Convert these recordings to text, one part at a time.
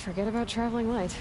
Forget about traveling light.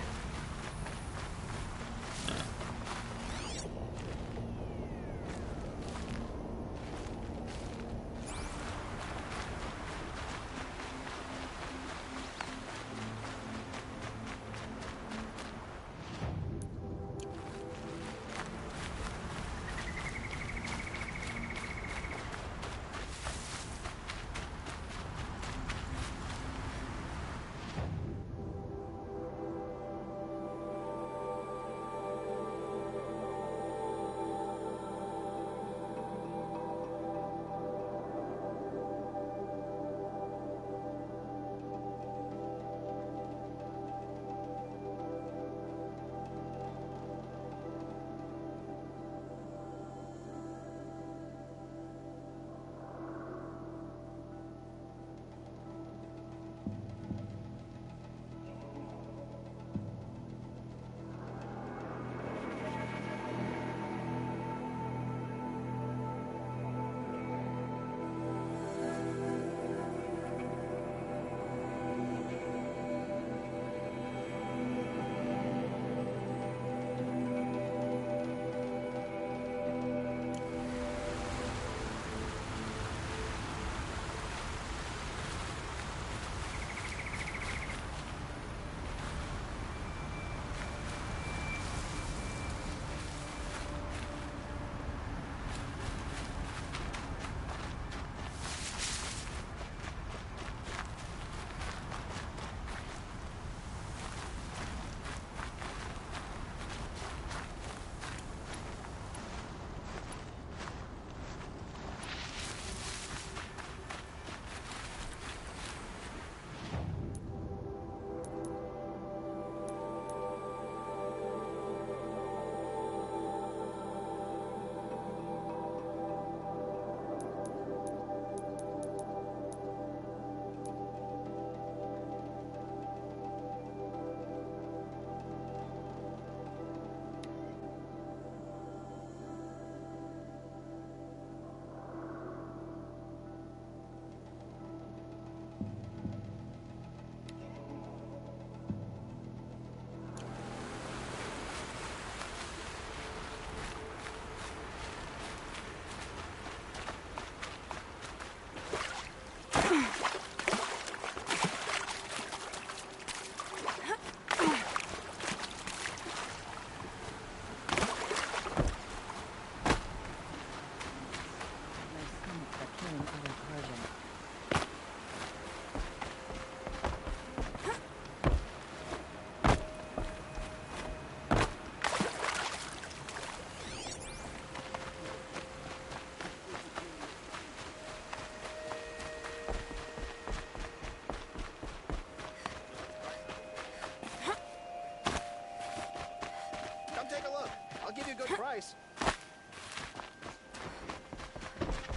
Give you a good price.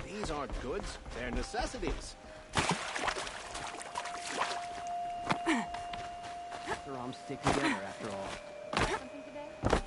These aren't goods, they're necessities. The ROMs stick together after all. Something today?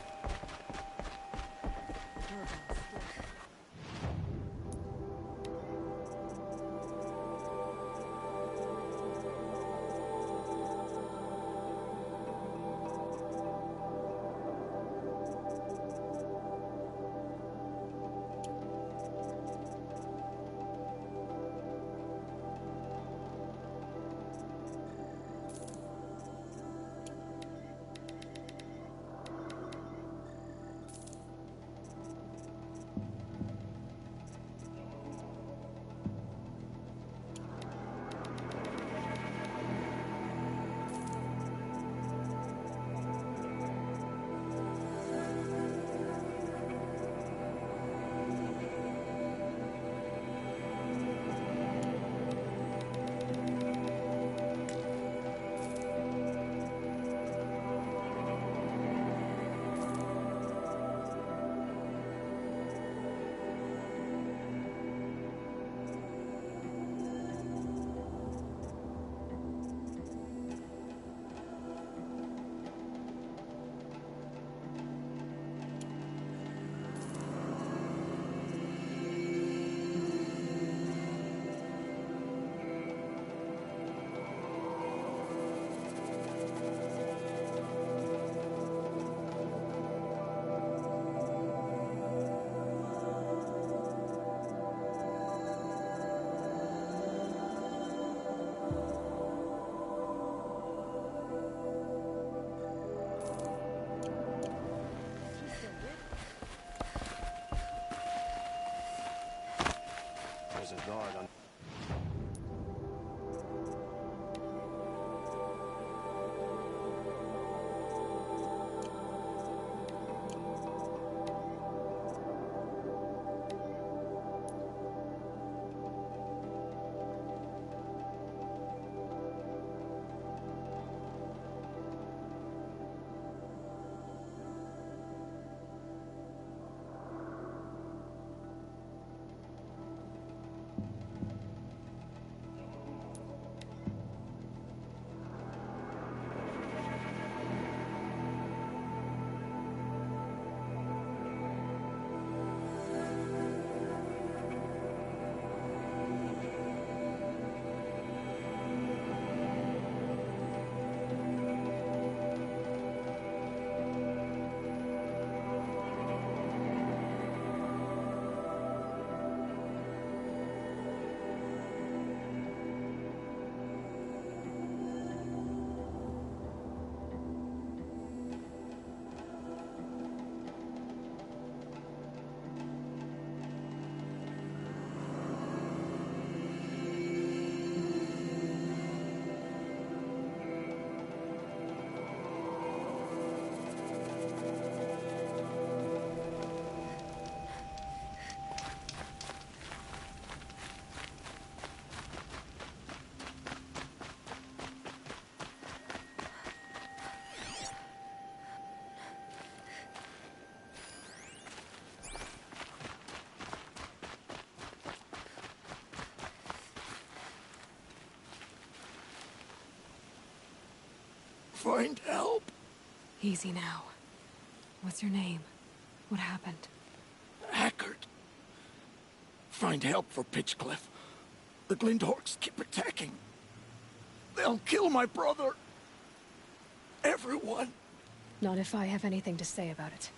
find help. Easy now. What's your name? What happened? Hackard. Find help for Pitchcliff. The Glendorks keep attacking. They'll kill my brother. Everyone. Not if I have anything to say about it.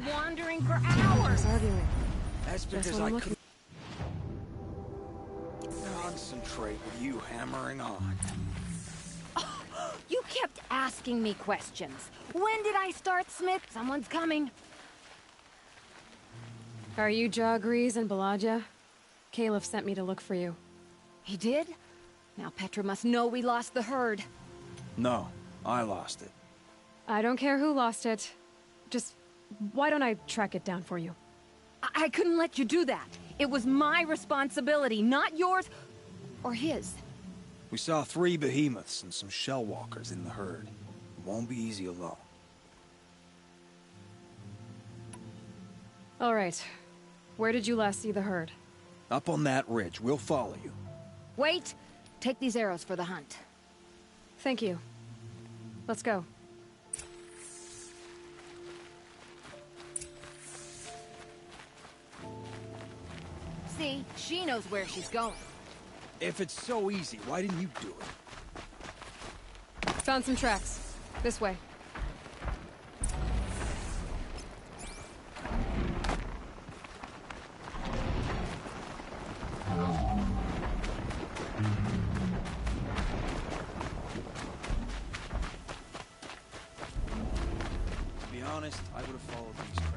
Wandering for hours. Arguing. That's That's because what I I'm looking couldn't concentrate with you hammering on. You kept asking me questions. When did I start, Smith? Someone's coming. Are you Jagrees and Balaja? Caliph sent me to look for you. He did? Now Petra must know we lost the herd. No, I lost it. I don't care who lost it. Just, why don't I track it down for you? I couldn't let you do that. It was my responsibility, not yours or his. We saw 3 behemoths and some shell walkers in the herd. It won't be easy alone. All right. Where did you last see the herd? Up on that ridge. We'll follow you. Wait! Take these arrows for the hunt. Thank you. Let's go. See, she knows where she's going. If it's so easy, why didn't you do it? Found some tracks. This way. To be honest, I would have followed these tracks.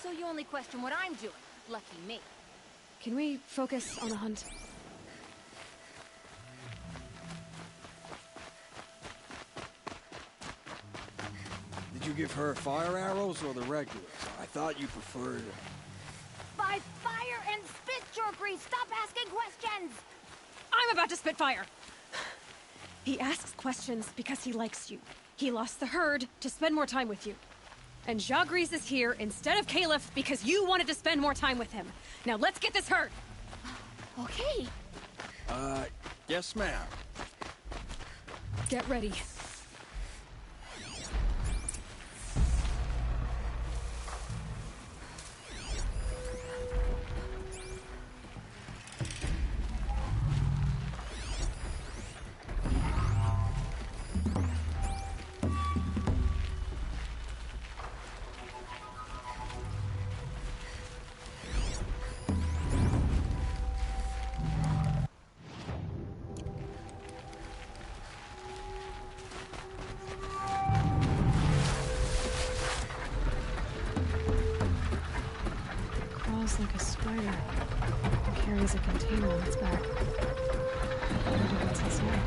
So you only question what I'm doing. Lucky me. Can we focus on the hunt? Did you give her fire arrows or the regulars? I thought you preferred... By fire and spit, Jagrees! Stop asking questions! I'm about to spit fire! He asks questions because he likes you. He lost the herd to spend more time with you. And Jagrees is here instead of Caliph because you wanted to spend more time with him. Now let's get this herd! Okay. Yes, ma'am. Get ready. Crawls like a spider and carries a container on its back. I wonder what's inside.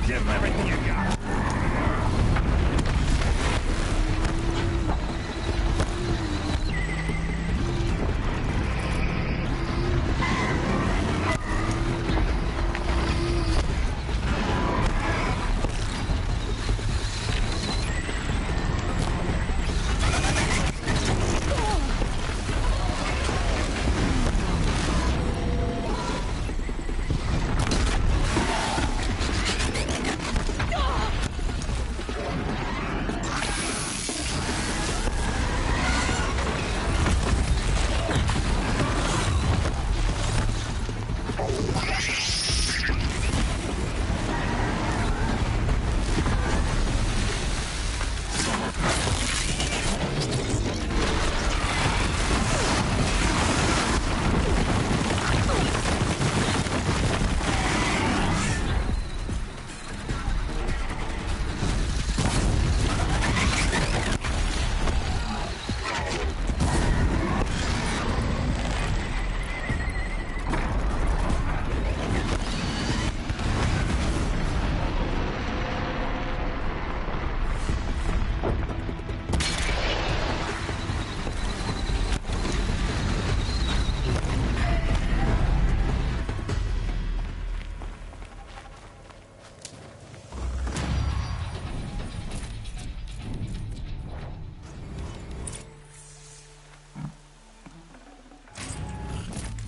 Give him everything you got.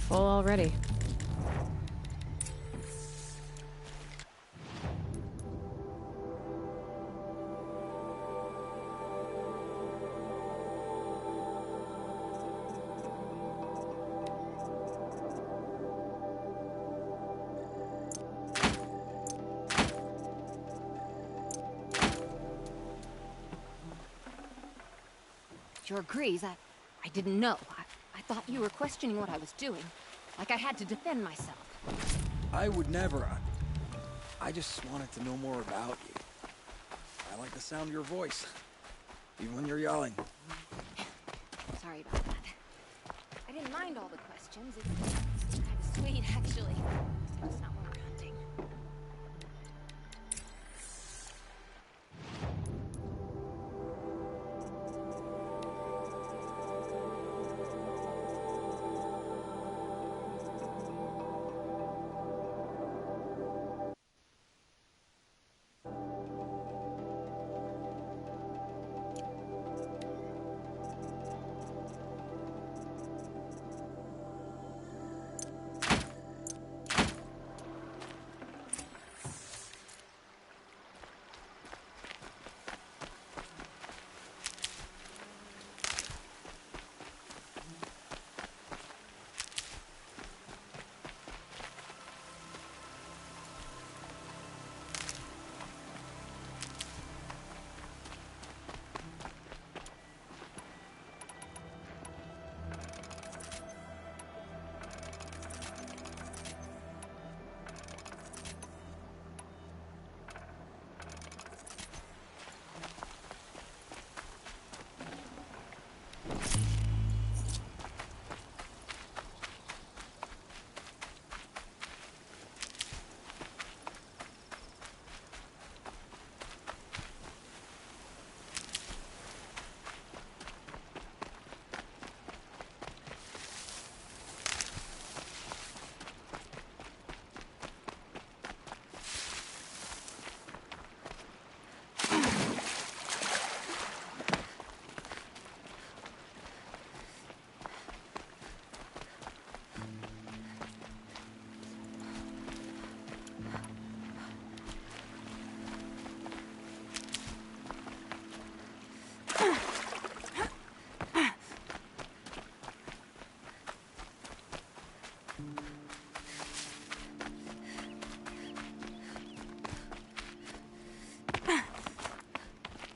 Full already. Your Grease, I didn't know. I thought you were questioning what I was doing. Like I had to defend myself. I would never. I just wanted to know more about you. I like the sound of your voice, even when you're yelling. Sorry about that. I didn't mind all the questions. It's kind of sweet, actually. It's not when we're hunting.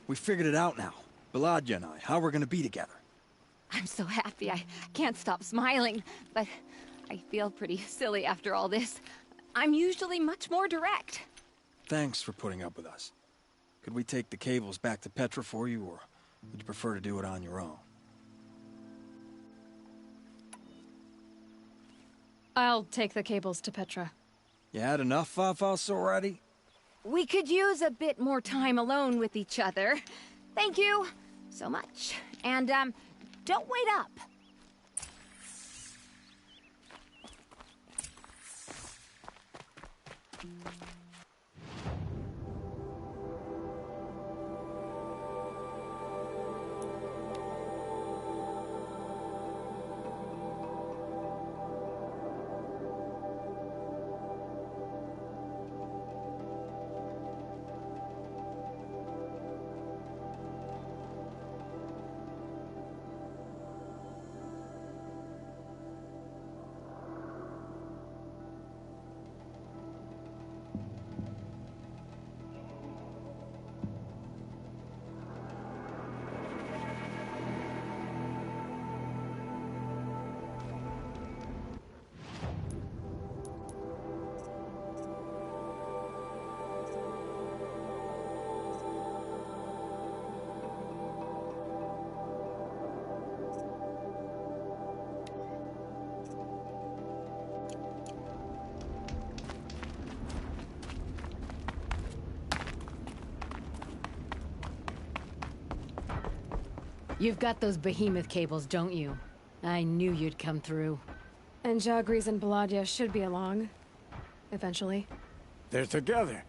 We figured it out now. Baladia and I, how we're gonna be together. I'm so happy. I can't stop smiling, but I feel pretty silly after all this. I'm usually much more direct. Thanks for putting up with us. Could we take the cables back to Petra for you, or would you prefer to do it on your own? I'll take the cables to Petra. You had enough Fafos already? We could use a bit more time alone with each other. Thank you so much. And, don't wait up. You've got those behemoth cables, don't you? I knew you'd come through. And Jagris and Baladia should be along. Eventually. They're together.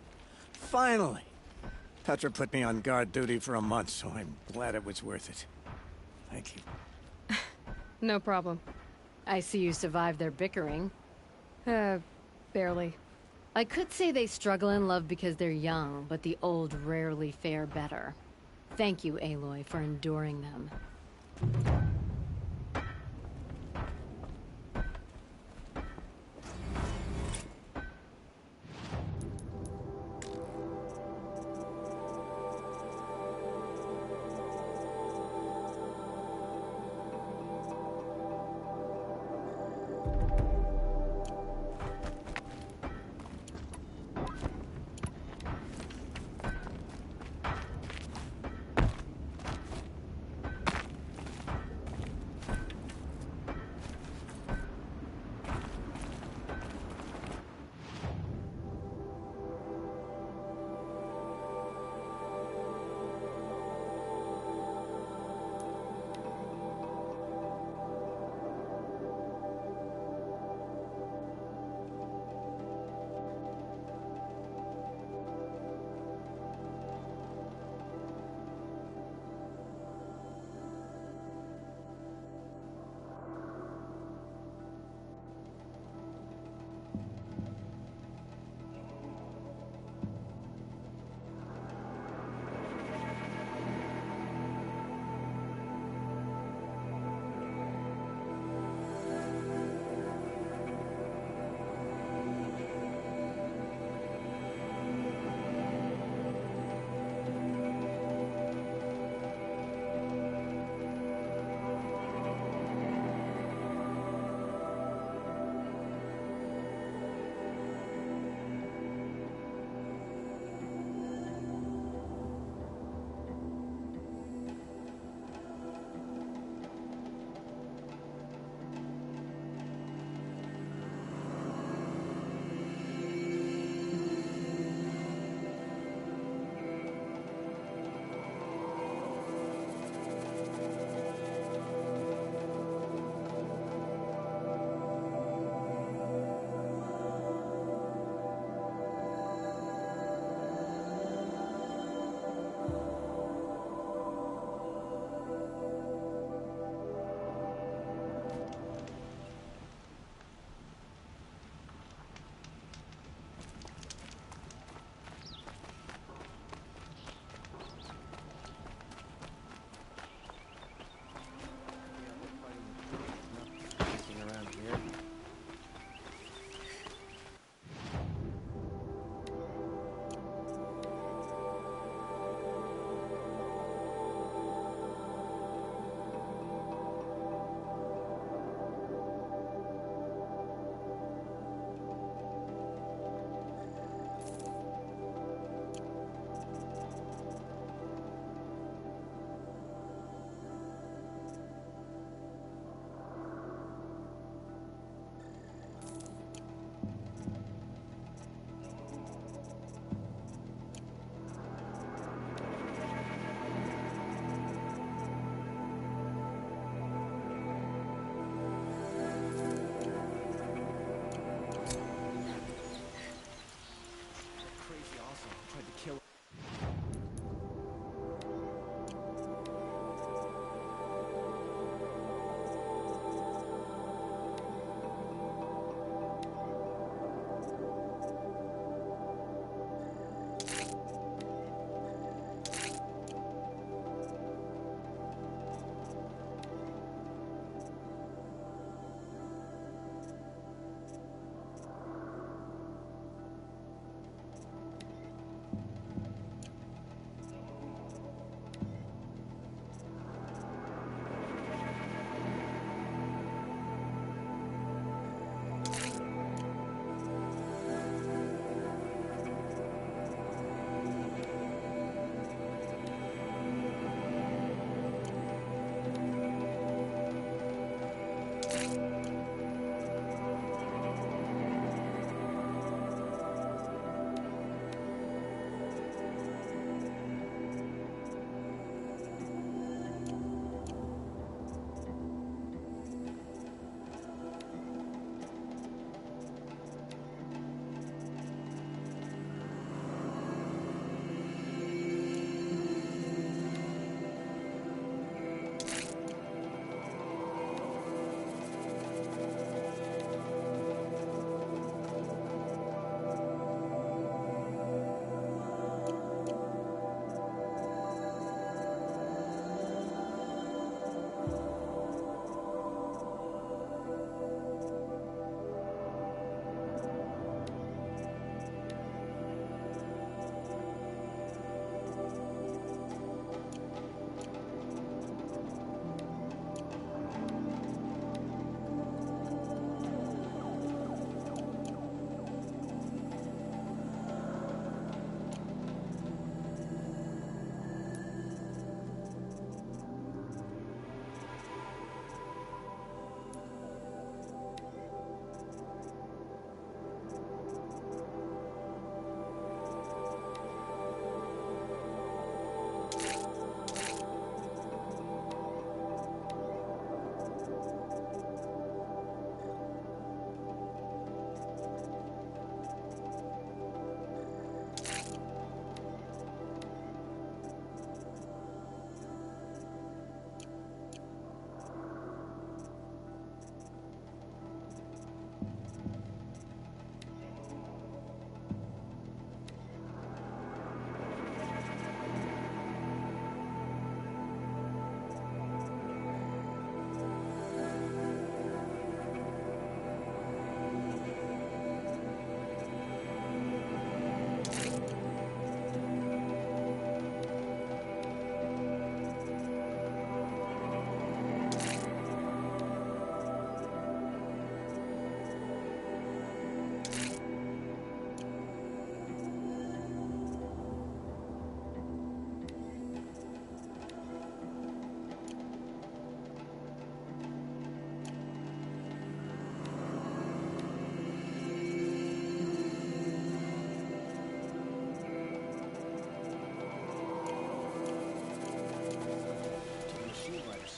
Finally! Petra put me on guard duty for a month, so I'm glad it was worth it. Thank you. No problem. I see you survived their bickering. Barely. I could say they struggle in love because they're young, but the old rarely fare better. Thank you, Aloy, for enduring them.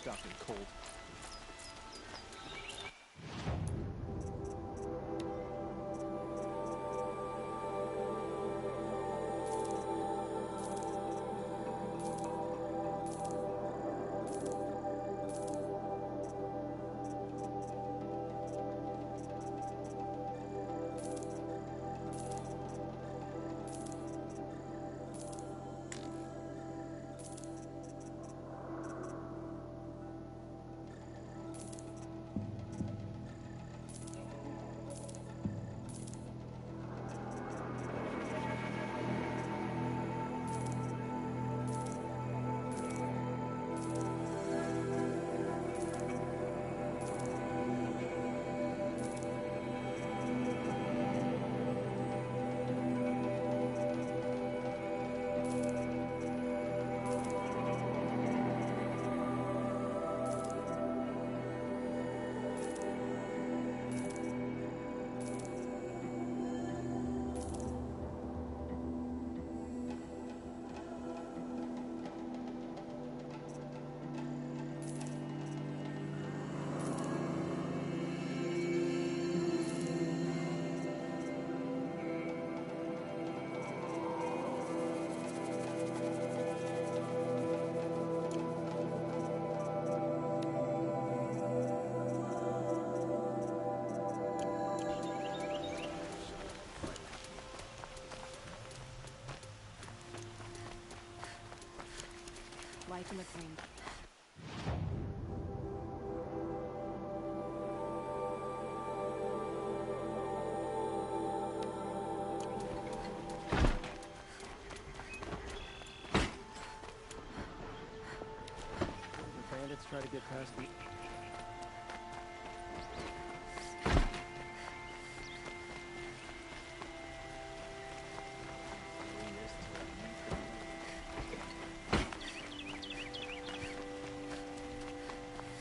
stuff and cold. Life in the green. The bandits try to get past the...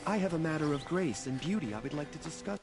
I have a matter of grace and beauty I would like to discuss.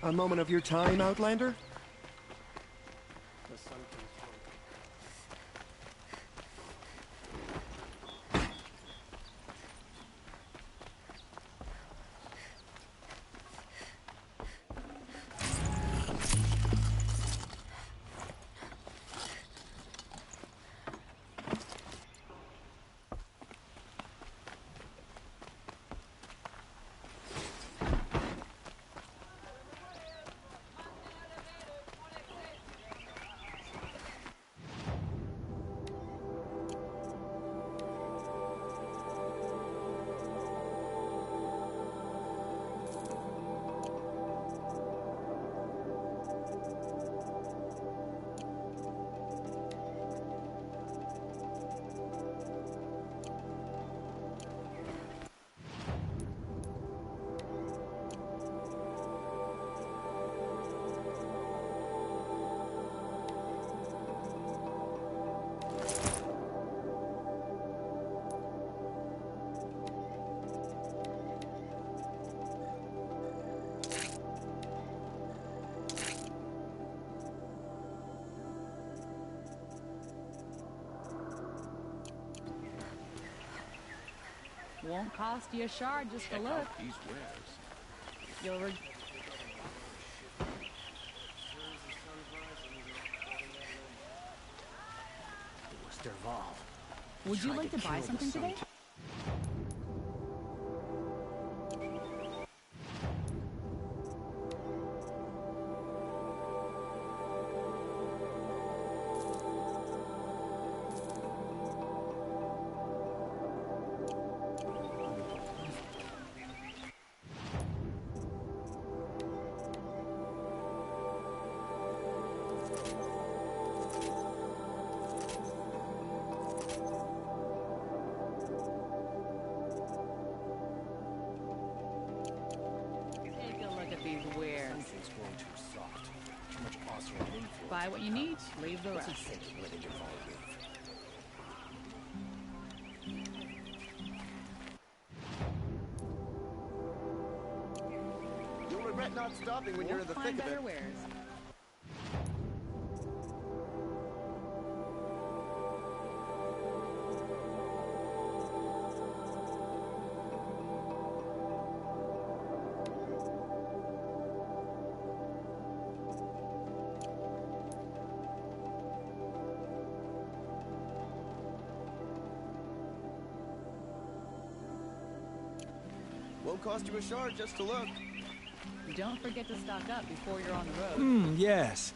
A moment of your time, Outlander? The sun comes from... Won't cost you a shard just to look. These wares. You'll Derval. Would you like to buy something today? Take a look at these wares. Everything's growing too soft. Too much Austrian influence. Buy what you need, leave the rest. Letting it all live. You'll regret not stopping when you're in the thick Find of better it. wares. Won't cost you a shard just to look. Don't forget to stock up before you're on the road. Yes.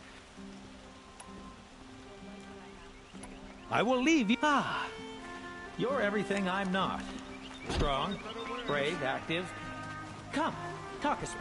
I will leave you. Ah, you're everything I'm not. Strong, brave, active. Come, talk us.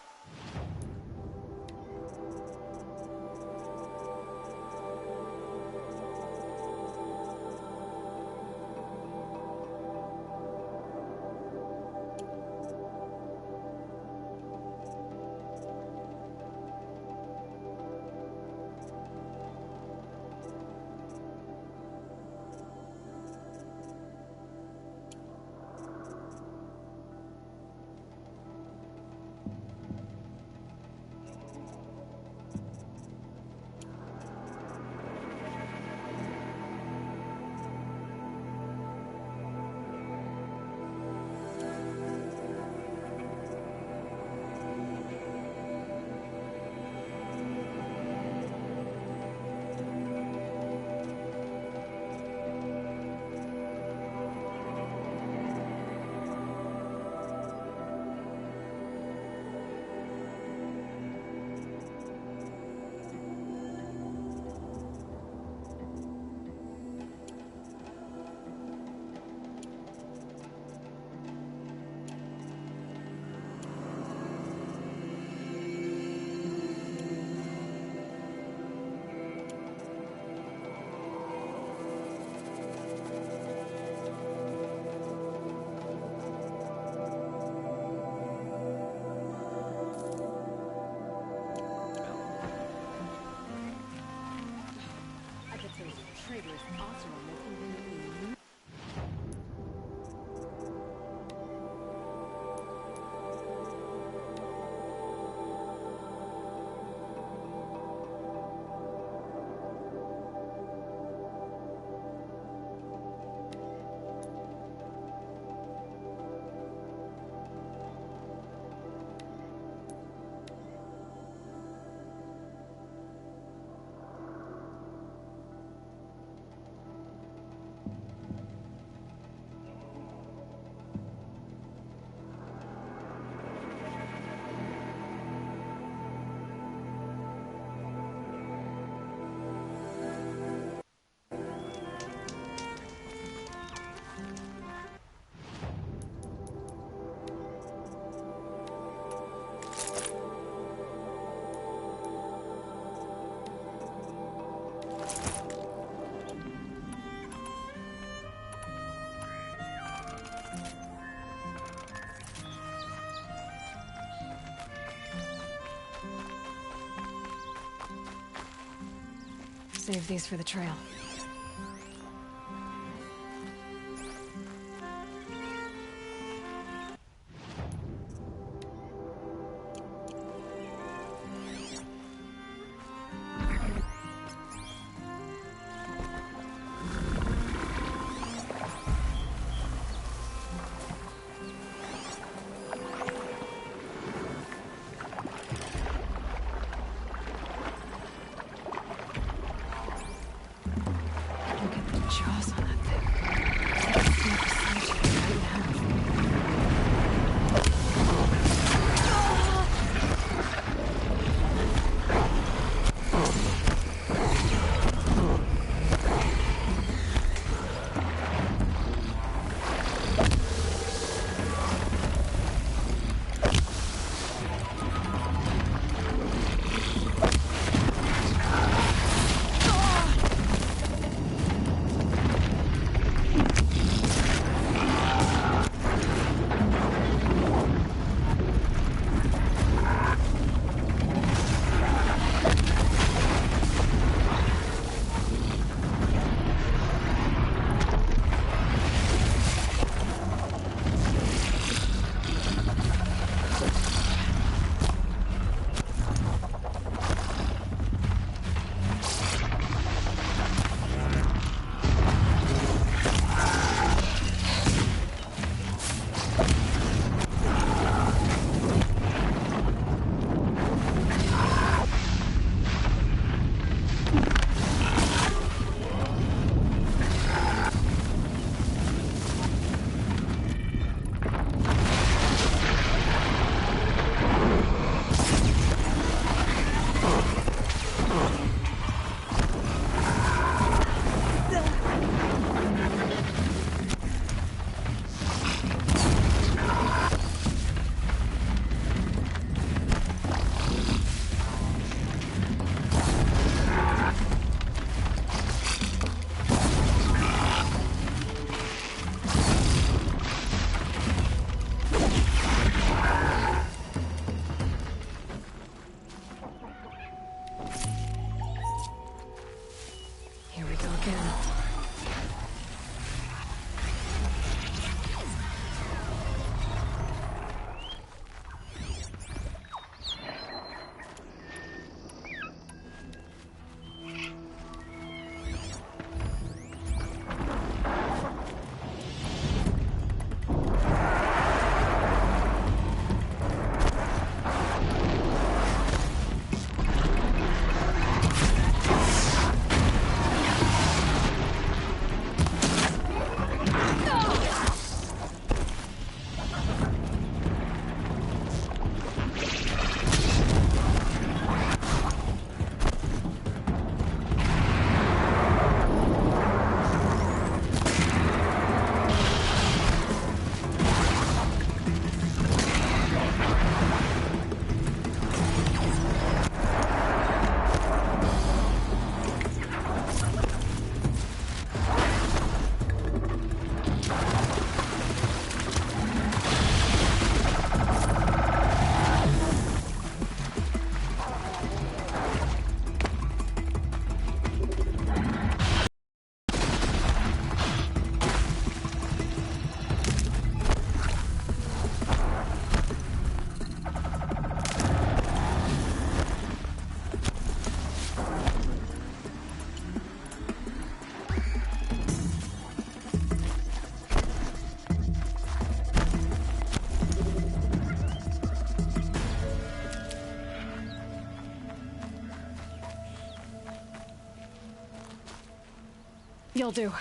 Traitorous Oseram that conveniently knew. Save these for the trail. You'll do.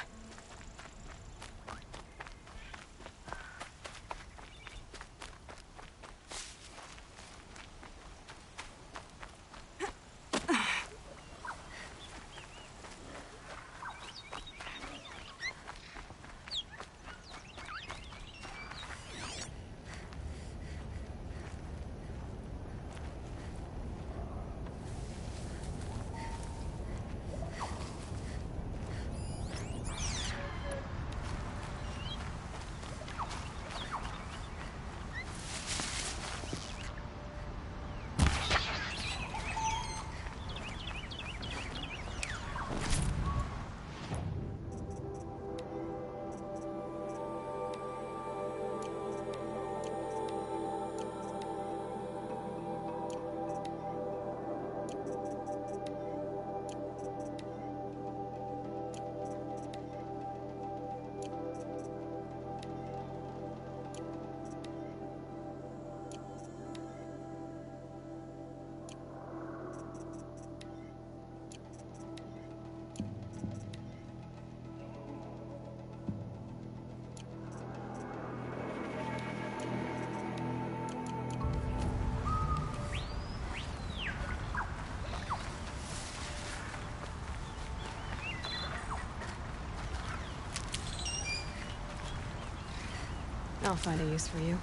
I'll find a use for you.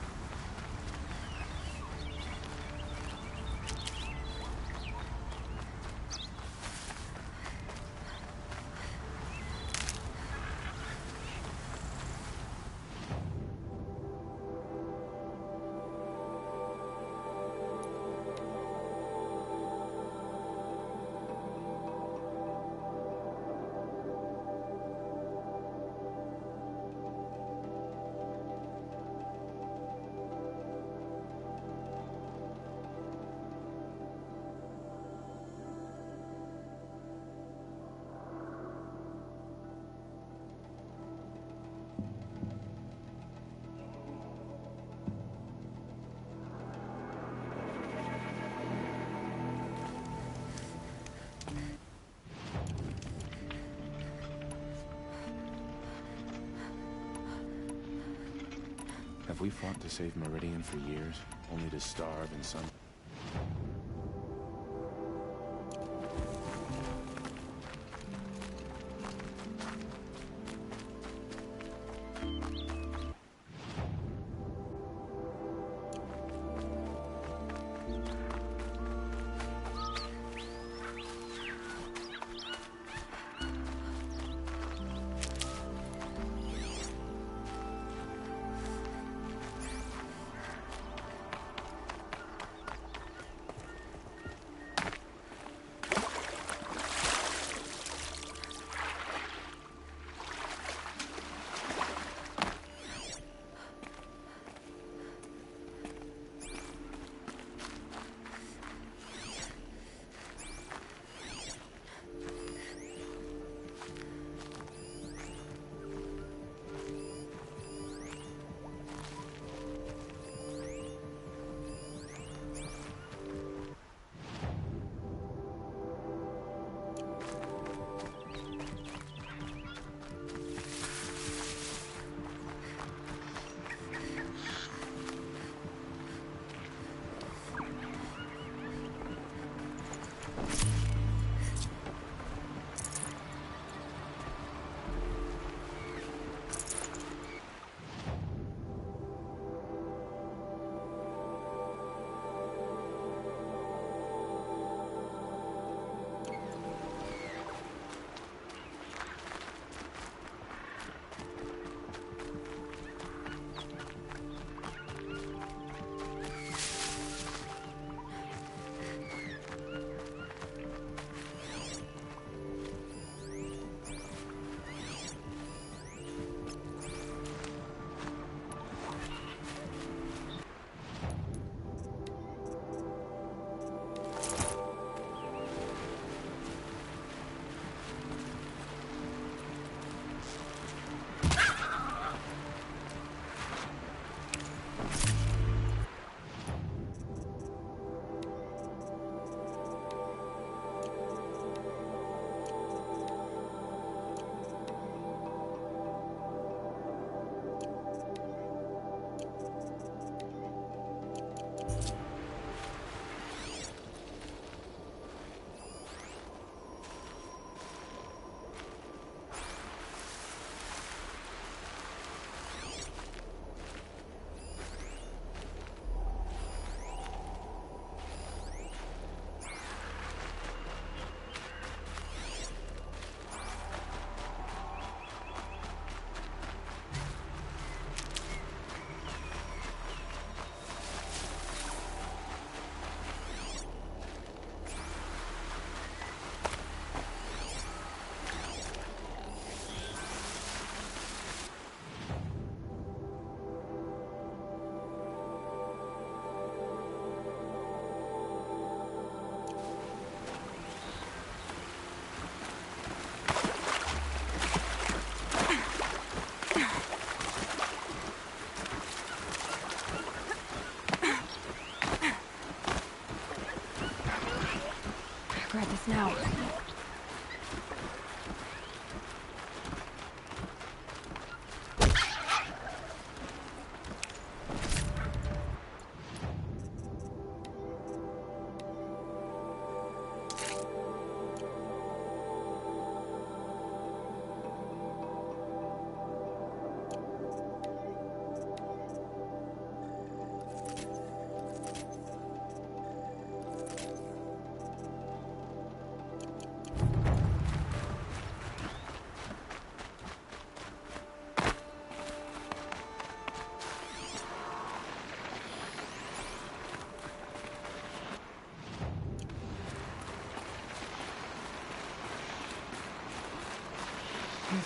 Have we fought to save Meridian for years, only to starve in some...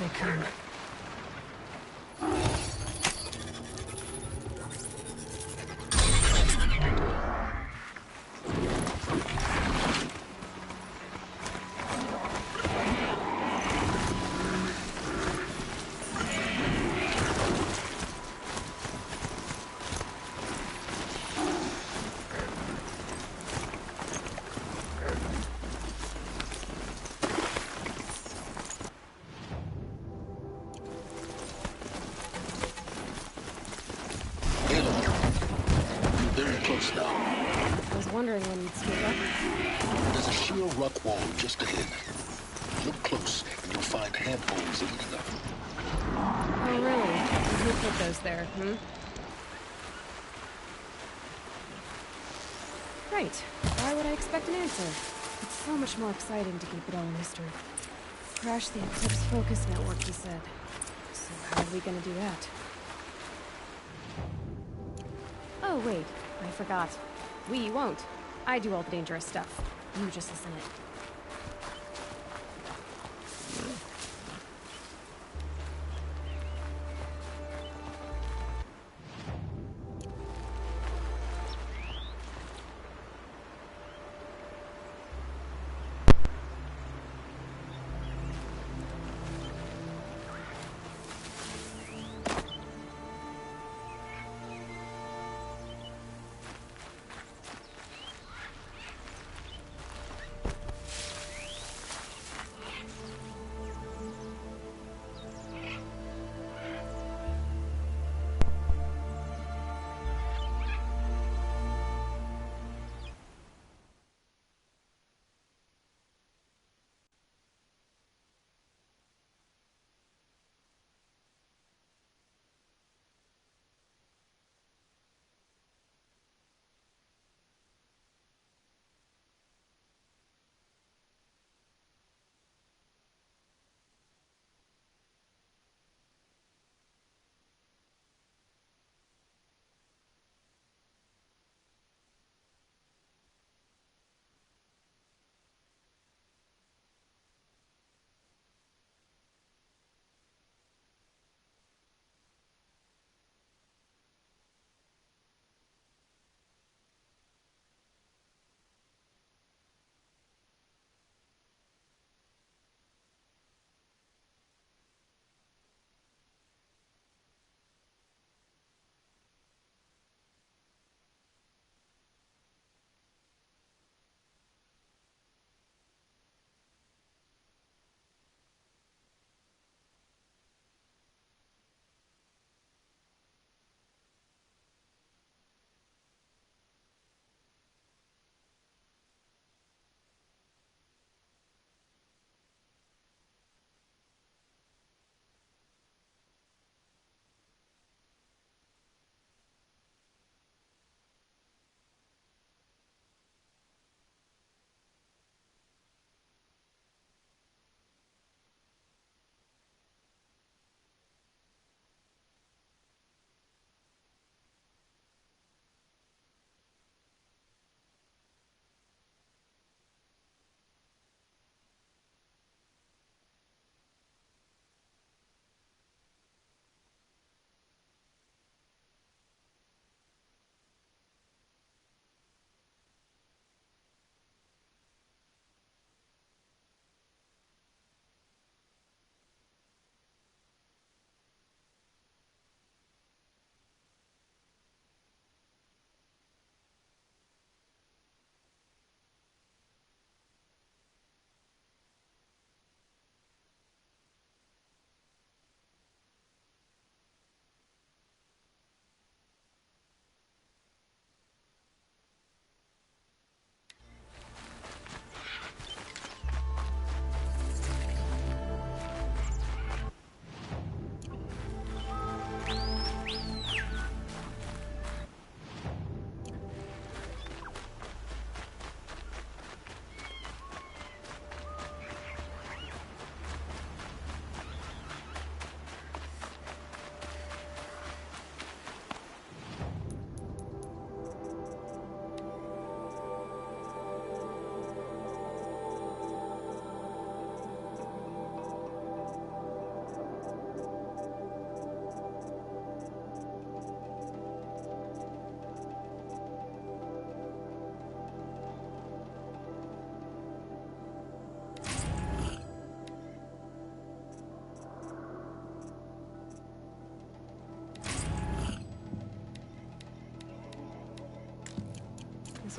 they come. I was wondering when you'd speak up. There's a sheer rock wall just ahead. Look close, and you'll find handholds leading up. Oh, really? Who put those there, Right. Why would I expect an answer? It's so much more exciting to keep it all a mystery. Crash the Eclipse Focus Network, he said. So how are we gonna do that? Oh, wait. I forgot. We won't. I do all the dangerous stuff. You just listen in.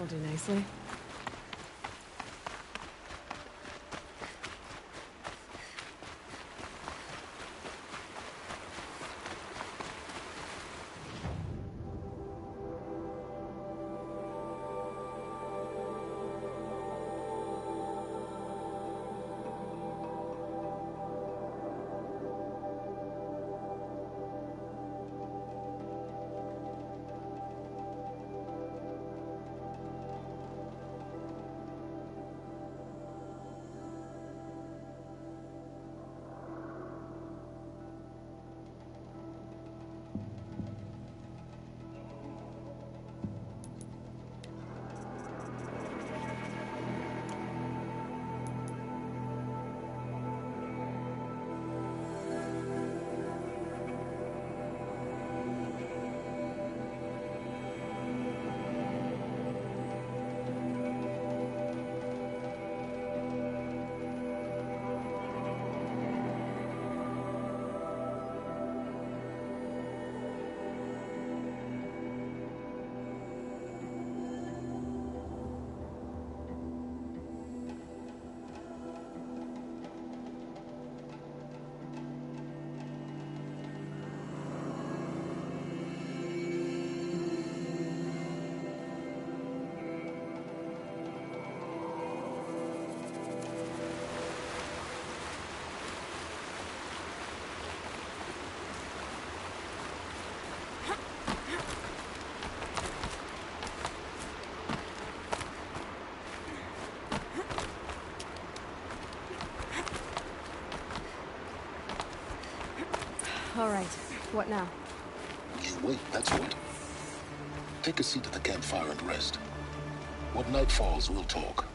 This'll do nicely. All right. What now? You wait, that's what. Take a seat at the campfire and rest. When night falls, we'll talk.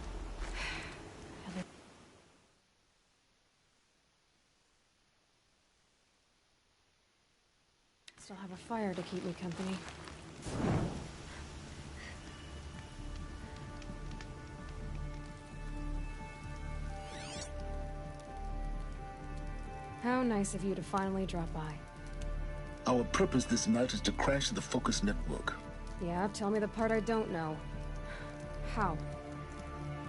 Still have a fire to keep me company. How nice of you to finally drop by. Our purpose this night is to crash the Focus network. Yeah, tell me the part I don't know. How?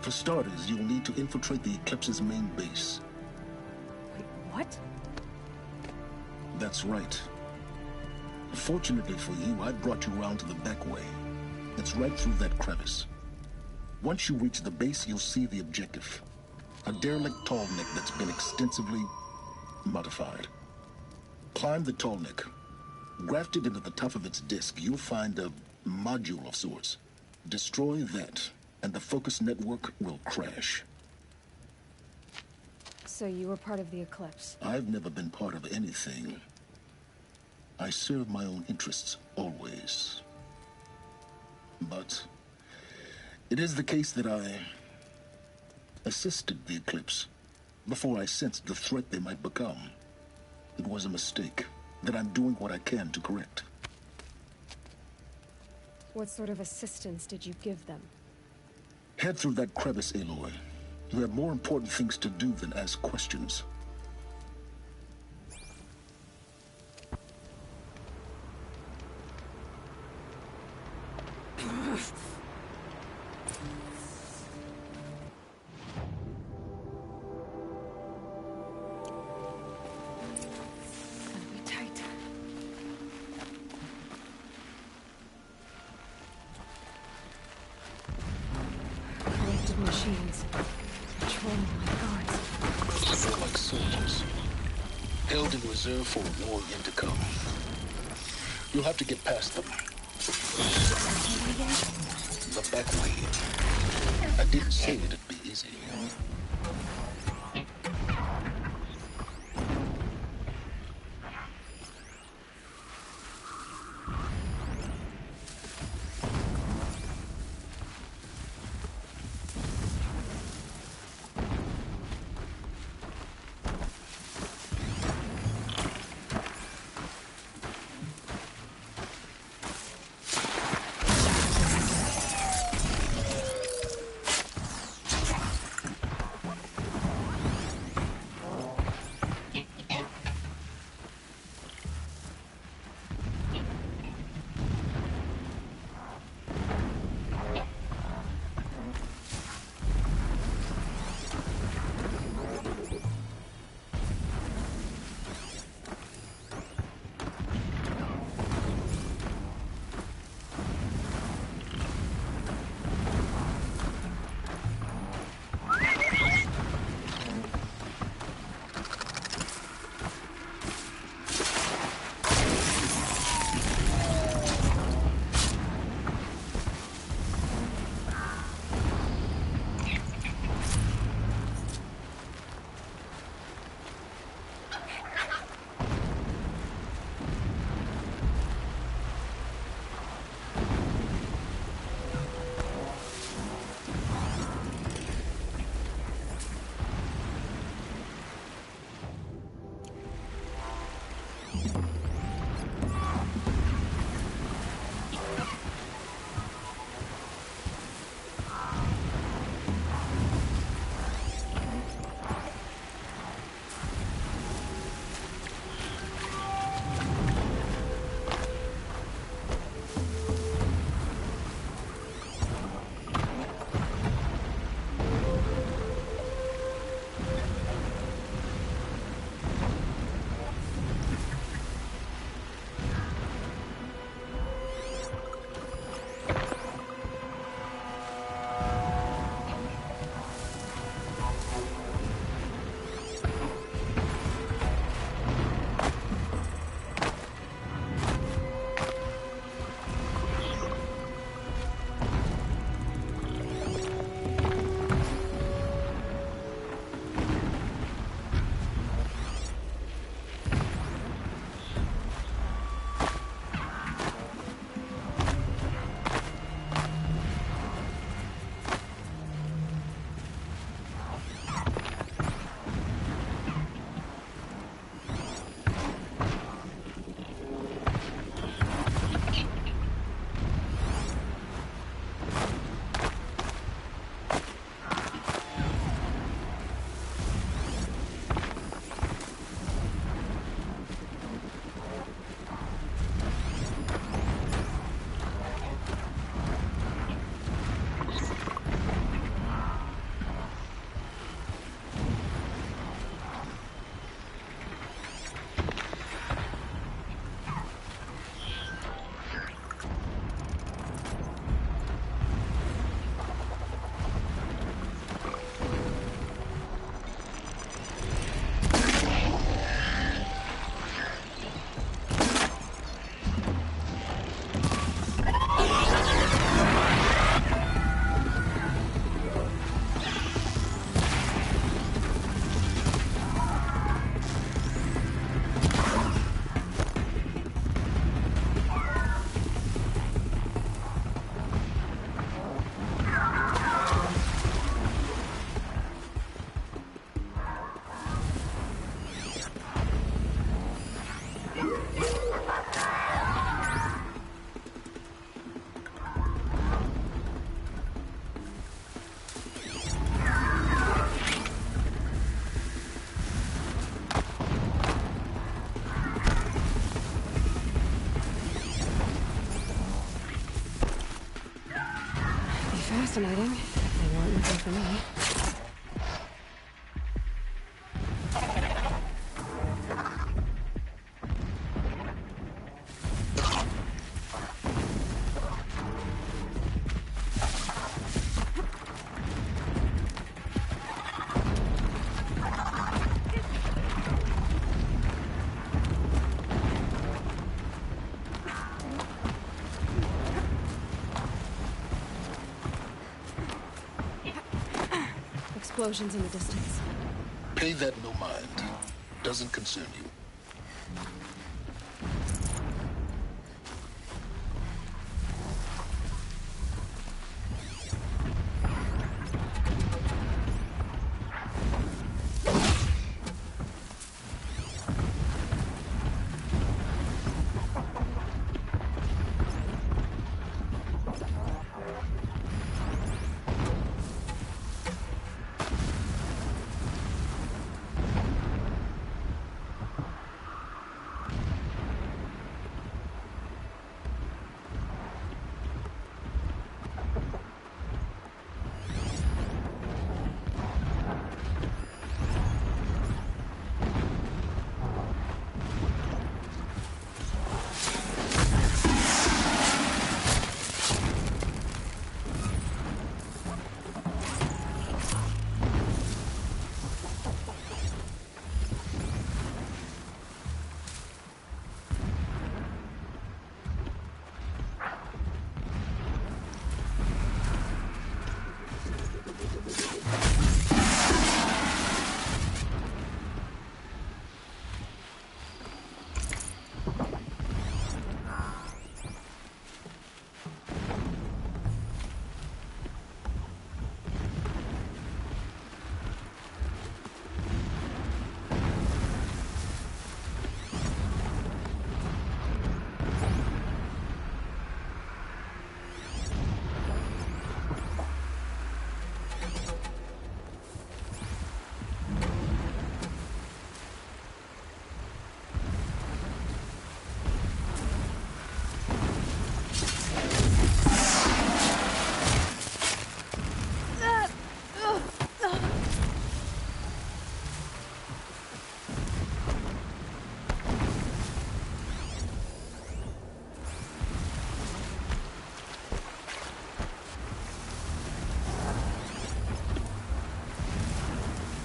For starters, you'll need to infiltrate the Eclipse's main base. Wait, what? That's right. Fortunately for you, I brought you around to the back way. It's right through that crevice. Once you reach the base, you'll see the objective. A derelict tallneck that's been extensively modified. Climb the tallneck. Grafted into the top of its disk, you'll find a module of sorts. Destroy that, and the Focus network will crash. So you were part of the Eclipse? I've never been part of anything. I serve my own interests, always. But it is the case that I assisted the Eclipse before I sensed the threat they might become. It was a mistake that I'm doing what I can to correct. What sort of assistance did you give them? Head through that crevice, Aloy. You have more important things to do than ask questions. Machines. Patrolling like guards. More like soldiers. Held in reserve for a war yet to come. You'll have to get past them. The back way. I didn't say it'd be easy. fascinating. They weren't looking for me. Explosions in the distance. Pay that no mind. Doesn't concern you.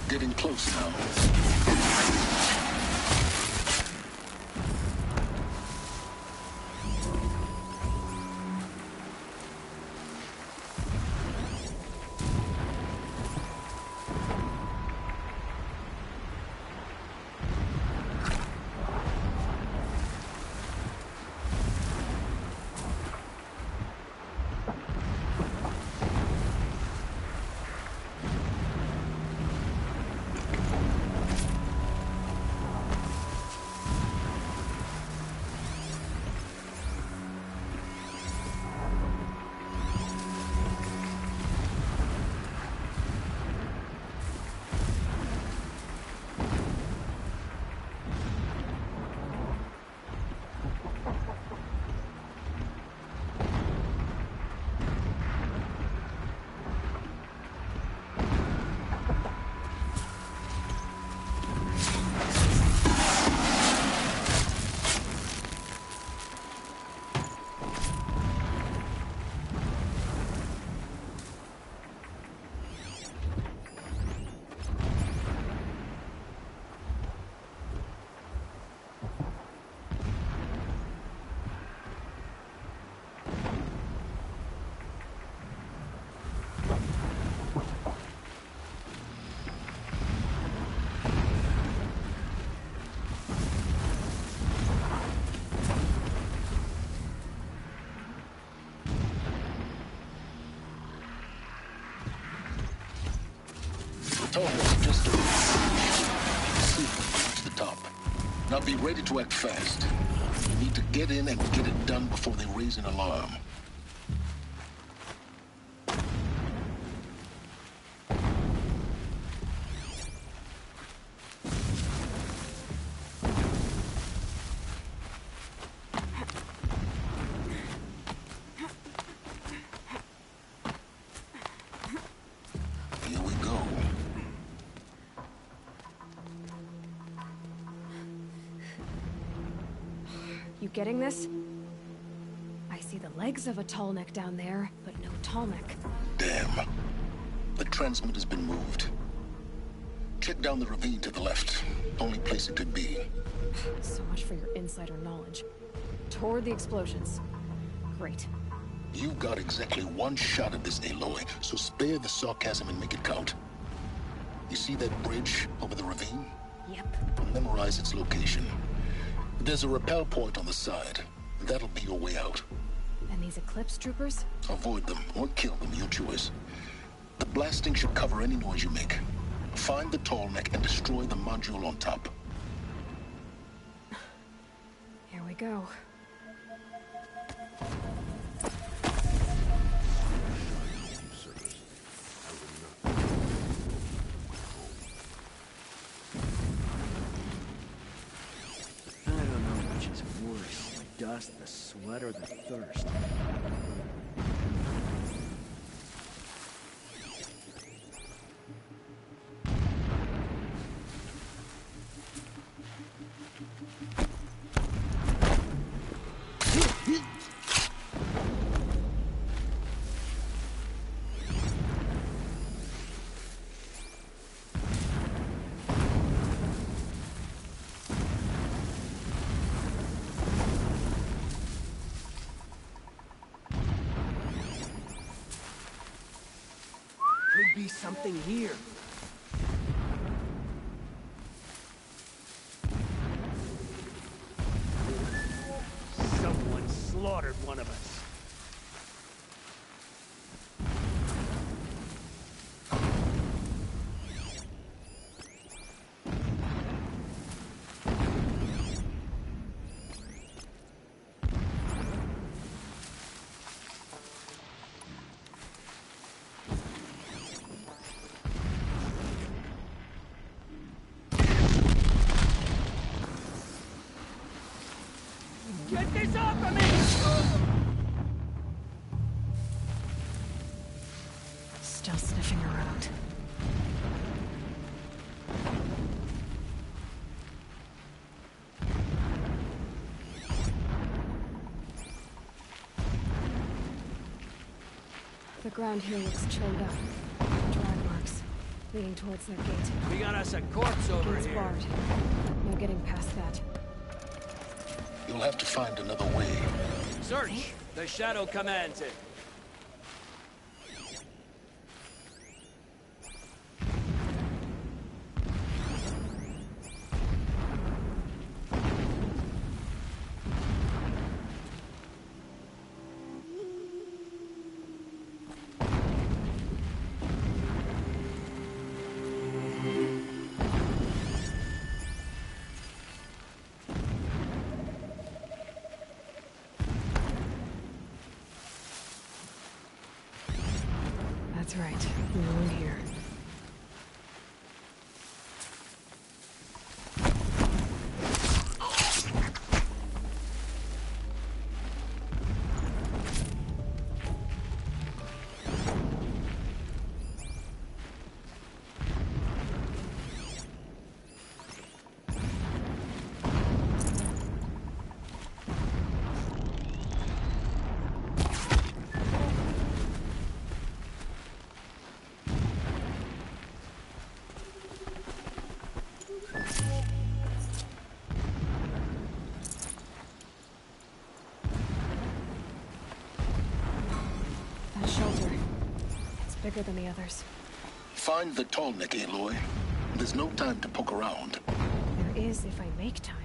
Getting close now. Almost just over. See if we can reach the top. Now be ready to act fast. You need to get in and get it done before they raise an alarm. getting this? I see the legs of a Tallneck down there, but no Tallneck. Damn. The transmit has been moved. Check down the ravine to the left. Only place it could be. So much for your insider knowledge. Toward the explosions. Great. You've got exactly one shot at this, Aloy, so spare the sarcasm and make it count. You see that bridge over the ravine? Yep. Memorize its location. There's a rappel point on the side. That'll be your way out. And these Eclipse troopers? Avoid them or kill them, your choice. The blasting should cover any noise you make. Find the Tallneck and destroy the module on top. Here we go. I don't know which is worse, the dust, the sweat, or the thirst. Could be something here. Someone slaughtered one of us. Get this off of me! Still sniffing around. The ground here looks chilled up. Drag marks, leading towards that gate. We got us a corpse over Gate's here. barred. No getting past that. You'll have to find another way. Search the Shadow Command Team. That's right. No one here. That shelter. It's bigger than the others. Find the Tallneck, Aloy. There's no time to poke around. There is if I make time.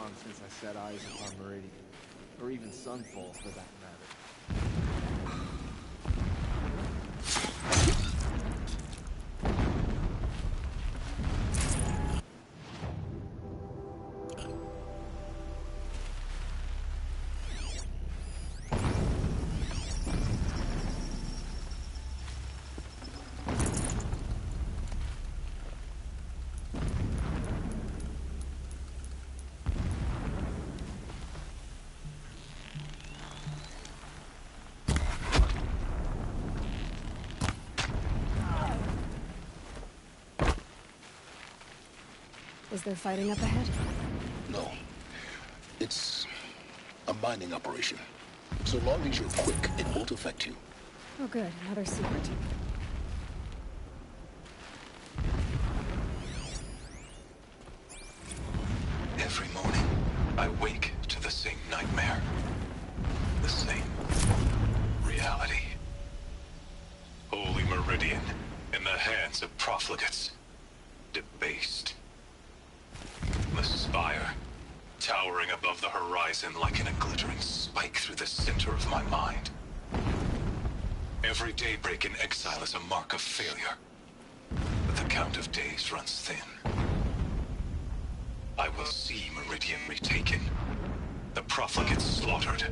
long since I set eyes upon Meridian. Or even Sunfall, for that matter. Is there fighting up ahead? No. It's a mining operation. So long as you're quick, it won't affect you. Oh good, another secret. Every morning, I wake to the same nightmare. The same reality. Holy Meridian in the hands of profligates. Debased. The spire, towering above the horizon like a glittering spike through the center of my mind. Every daybreak in exile is a mark of failure, but the count of days runs thin. I will see Meridian retaken, the profligates slaughtered,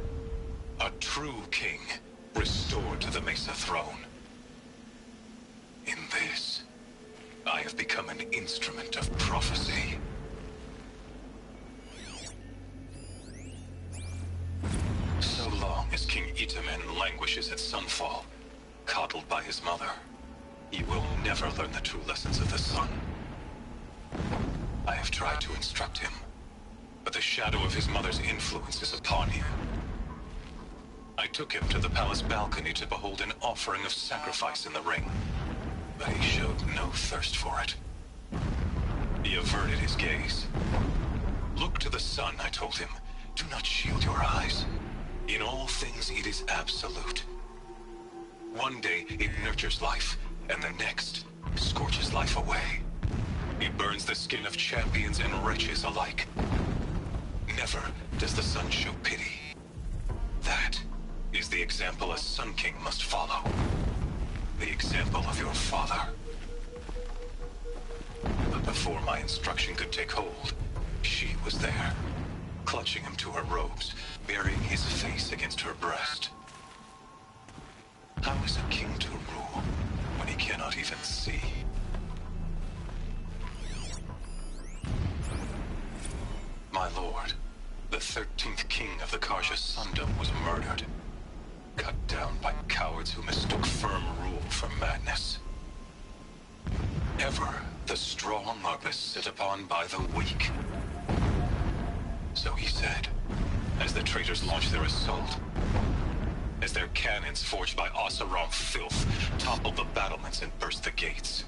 a true king restored to the Mesa throne. In this, I have become an instrument of prophecy. So long as King Itamen languishes at Sunfall, coddled by his mother, he will never learn the true lessons of the sun. I have tried to instruct him, but the shadow of his mother's influence is upon him. I took him to the palace balcony to behold an offering of sacrifice in the ring, but he showed no thirst for it. He averted his gaze. Look to the sun, I told him. Do not shield your eyes. In all things, it is absolute. One day, it nurtures life, and the next, scorches life away. It burns the skin of champions and wretches alike. Never does the sun show pity. That is the example a Sun King must follow. The example of your father. But before my instruction could take hold, she was there, clutching him to her robes, burying his face against her breast. How is a king to rule when he cannot even see? My lord, the 13th king of the Karja Sundom was murdered, cut down by cowards who mistook firm rule for madness. Ever the strong are beset upon by the weak. So he said, as the traitors launched their assault, as their cannons forged by Oseram filth toppled the battlements and burst the gates.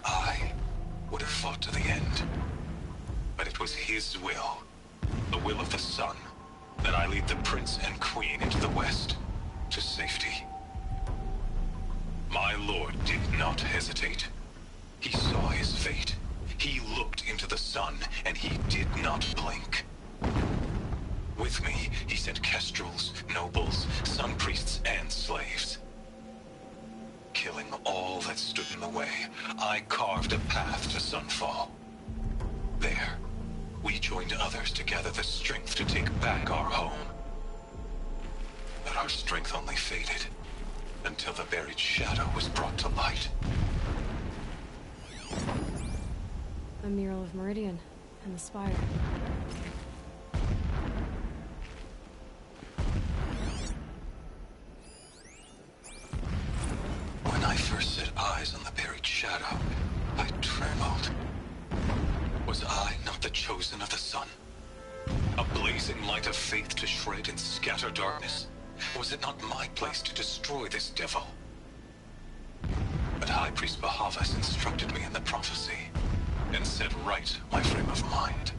I would have fought to the end, but it was his will, the will of the sun, that I lead the prince and queen into the west, to safety. My lord did not hesitate. He saw his fate. He looked into the sun, and he did not blink. With me, he sent kestrels, nobles, sun priests, and slaves. Killing all that stood in the way, I carved a path to Sunfall. There, we joined others to gather the strength to take back our home. But our strength only faded, until the buried shadow was brought to light. A mural of Meridian and the spire. When I first set eyes on the buried shadow, I trembled. Was I not the chosen of the sun? A blazing light of faith to shred and scatter darkness? Was it not my place to destroy this devil? But High Priest Bahavas instructed me in the prophecy, and set right my frame of mind.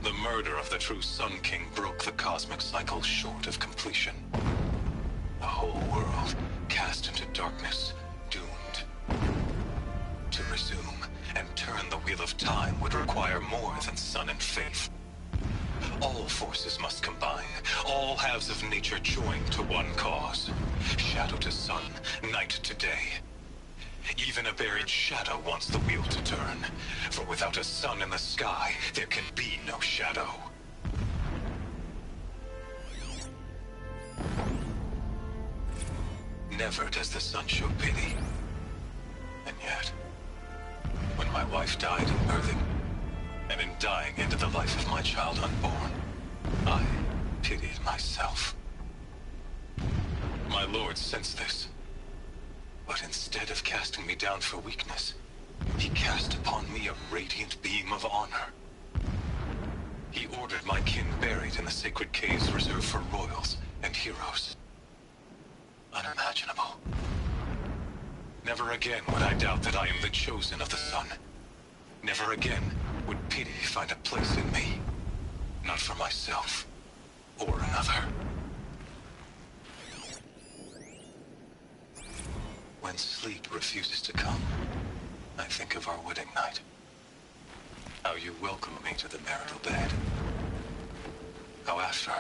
The murder of the true Sun King broke the cosmic cycle short of completion. The whole world cast into darkness, doomed to resume and turn turn the wheel of time would require more than sun and faith. All forces must combine, all halves of nature join to one cause. Shadow to sun, night to day. Even a buried shadow wants the wheel to turn, for without a sun in the sky, there can be no shadow. Never does the sun show pity. And yet, when my wife died in birthing, and in dying into the life of my child unborn, I pitied myself. My lord sensed this, but instead of casting me down for weakness, he cast upon me a radiant beam of honor. He ordered my kin buried in the sacred caves reserved for royals and heroes. Unimaginable. Never again would I doubt that I am the chosen of the sun. Never again would pity find a place in me. Not for myself, or another. When sleep refuses to come, I think of our wedding night. How you welcomed me to the marital bed. How after,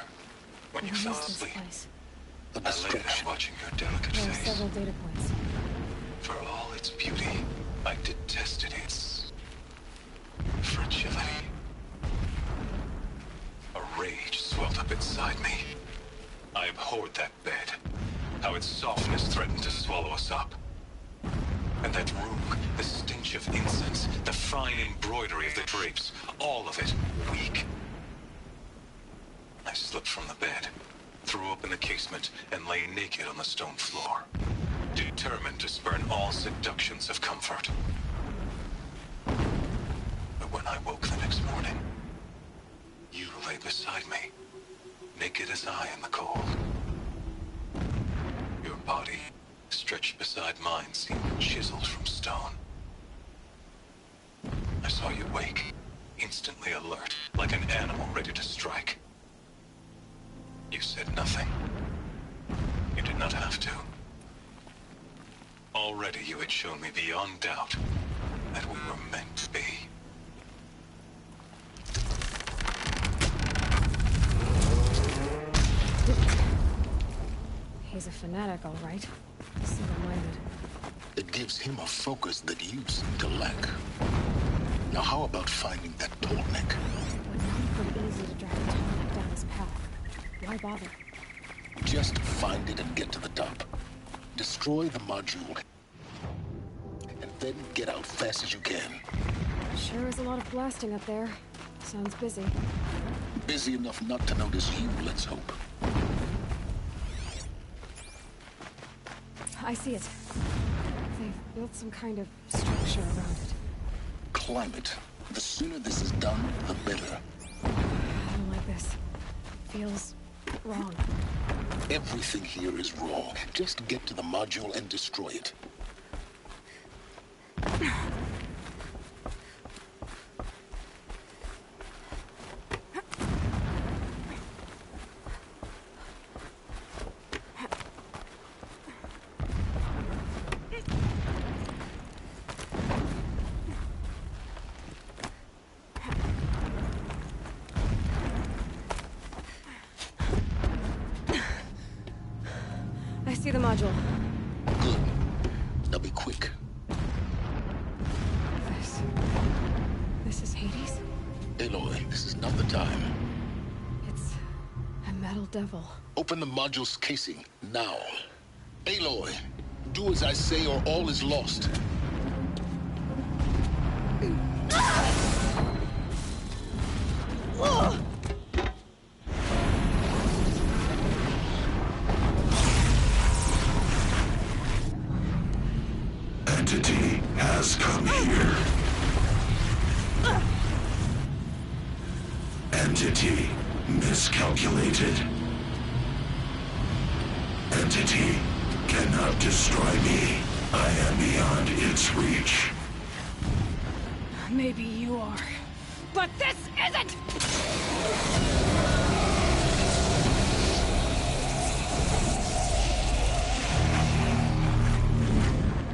when you fell asleep, I lay there watching your delicate There are face. several data points. For all its beauty, I detested its fragility. A rage swelled up inside me. I abhorred that bed. How its softness threatened to swallow us up. And that room, the stench of incense, the fine embroidery of the drapes, all of it weak. I slipped from the bed, threw open the casement, and lay naked on the stone floor, determined to spurn all seductions of comfort. But when I woke the next morning, you lay beside me, naked as I in the cold. Your body, stretched beside mine, seemed chiseled from stone. I saw you wake, instantly alert, like an animal ready to strike. You said nothing. You did not have to. Already you had shown me beyond doubt that we were meant to be. He's a fanatic, all right. Single-minded. It gives him a focus that you seem to lack. Now how about finding that Tolkien? When it's pretty easy to drive a Tolkien down his path. Why bother? Just find it and get to the top. Destroy the module. And then get out fast as you can. Sure is a lot of blasting up there. Sounds busy. Busy enough not to notice you, let's hope. I see it. They've built some kind of structure around it. Climb it. The sooner this is done, the better. I don't like this. Feels wrong. Everything here is wrong. Just get to the module and destroy it. I see the module. Good. Now be quick. This is Hades? Aloy, this is not the time. It's a metal devil. Open the module's casing, now. Aloy, do as I say or all is lost. Entity has come here. Entity miscalculated. Entity cannot destroy me. I am beyond its reach. Maybe you are. But this isn't!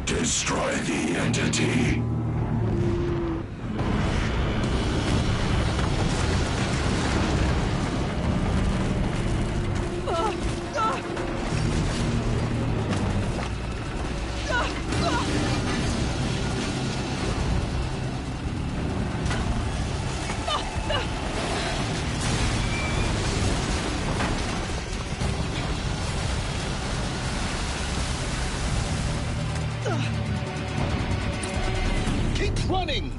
Destroy the entity. It's running!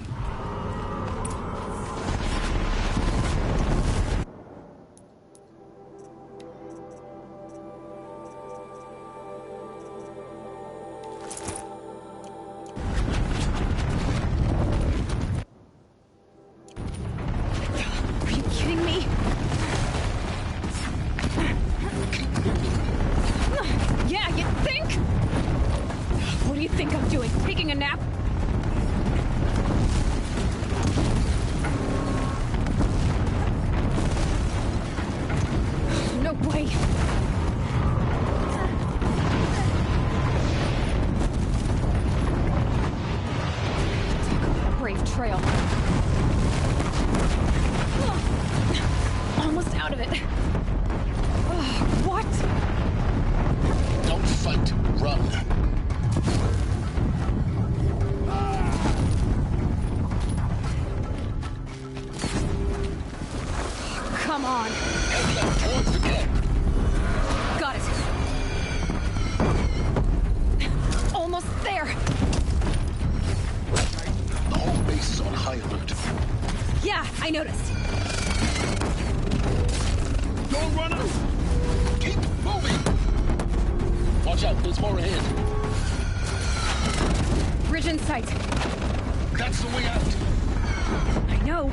Are you kidding me? Yeah, you think? What do you think I'm doing? Taking a nap? No way. Brave trail. Almost out of it. What? Don't fight, run. Come on. Head left towards the camp. Got it. Almost there. The whole base is on high alert. Yeah, I noticed. Don't run out! Keep moving! Watch out, there's more ahead. Bridge in sight. That's the way out. I know.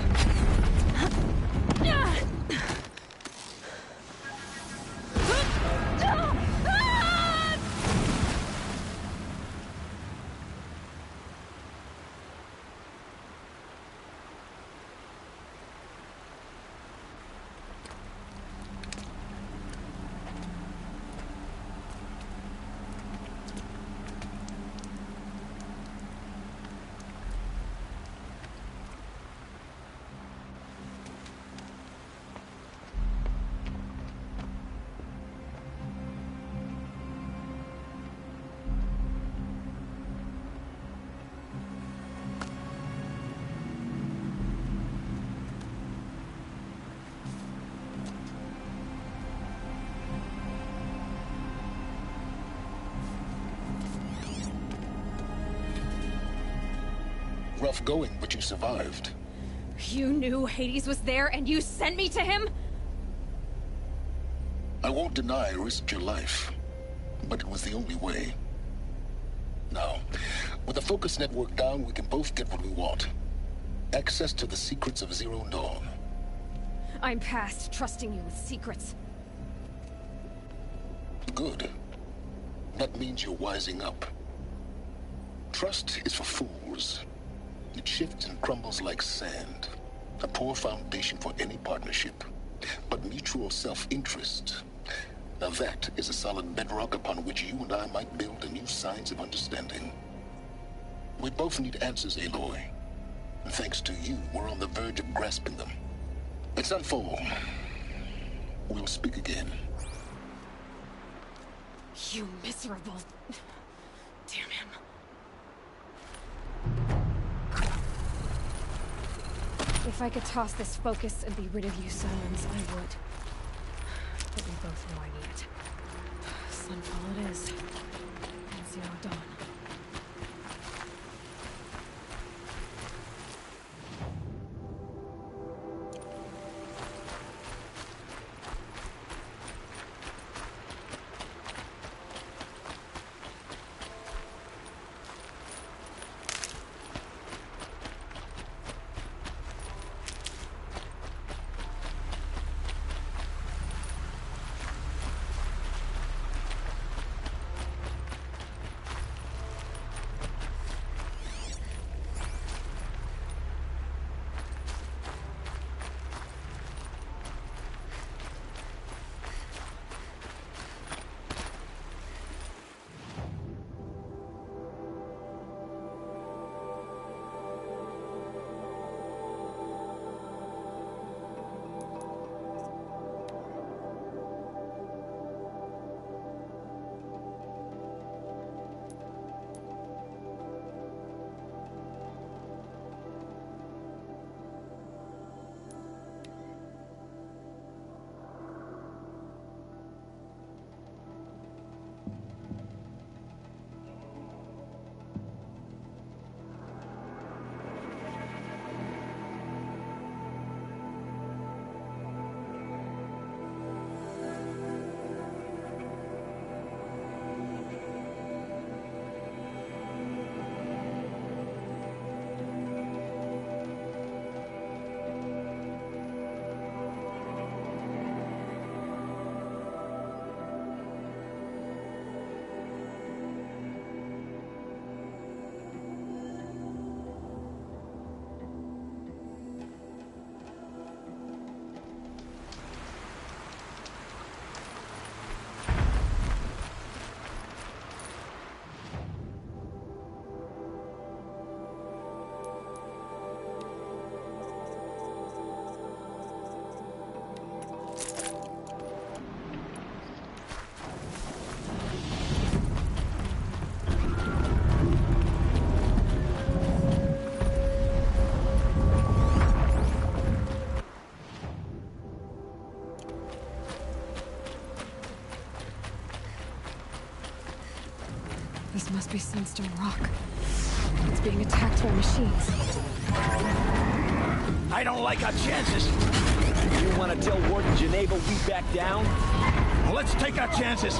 Rough going, but you survived. You knew Hades was there and you sent me to him? I won't deny I risked your life, but it was the only way. Now, with the focus network down, we can both get what we want. Access to the secrets of Zero Dawn. I'm past trusting you with secrets. Good. That means you're wising up. Trust is for fools. It shifts and crumbles like sand. A poor foundation for any partnership. But mutual self-interest, now that is a solid bedrock upon which you and I might build a new science of understanding. We both need answers, Aloy. And thanks to you, we're on the verge of grasping them. At Sunfall, we'll speak again. You miserable... Damn him. If I could toss this focus and be rid of you, Silence, I would. But we both know I need it. Sunfall it is. And Zero Dawn. must be Sunstone Rock. It's being attacked by machines. I don't like our chances. You want to tell Warden Geneva we back down? Well, let's take our chances.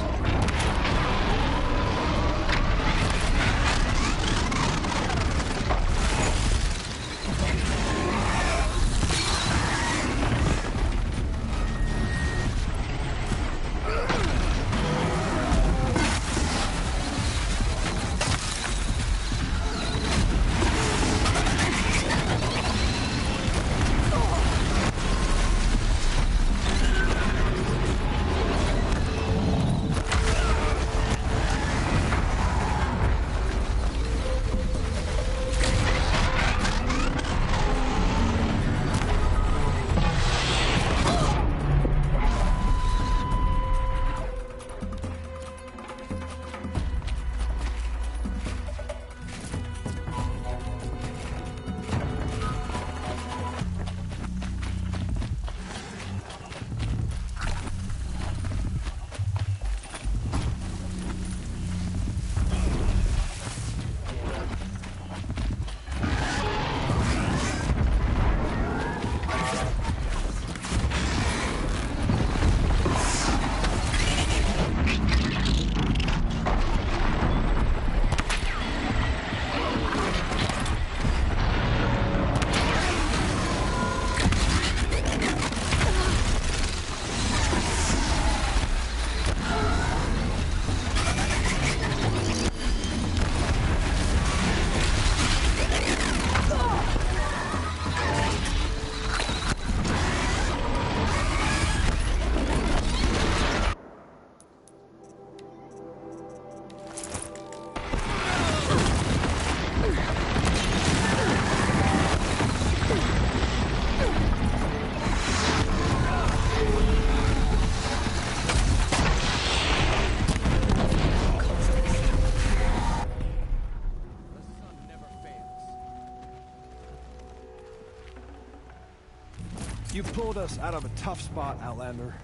You pulled us out of a tough spot, Outlander.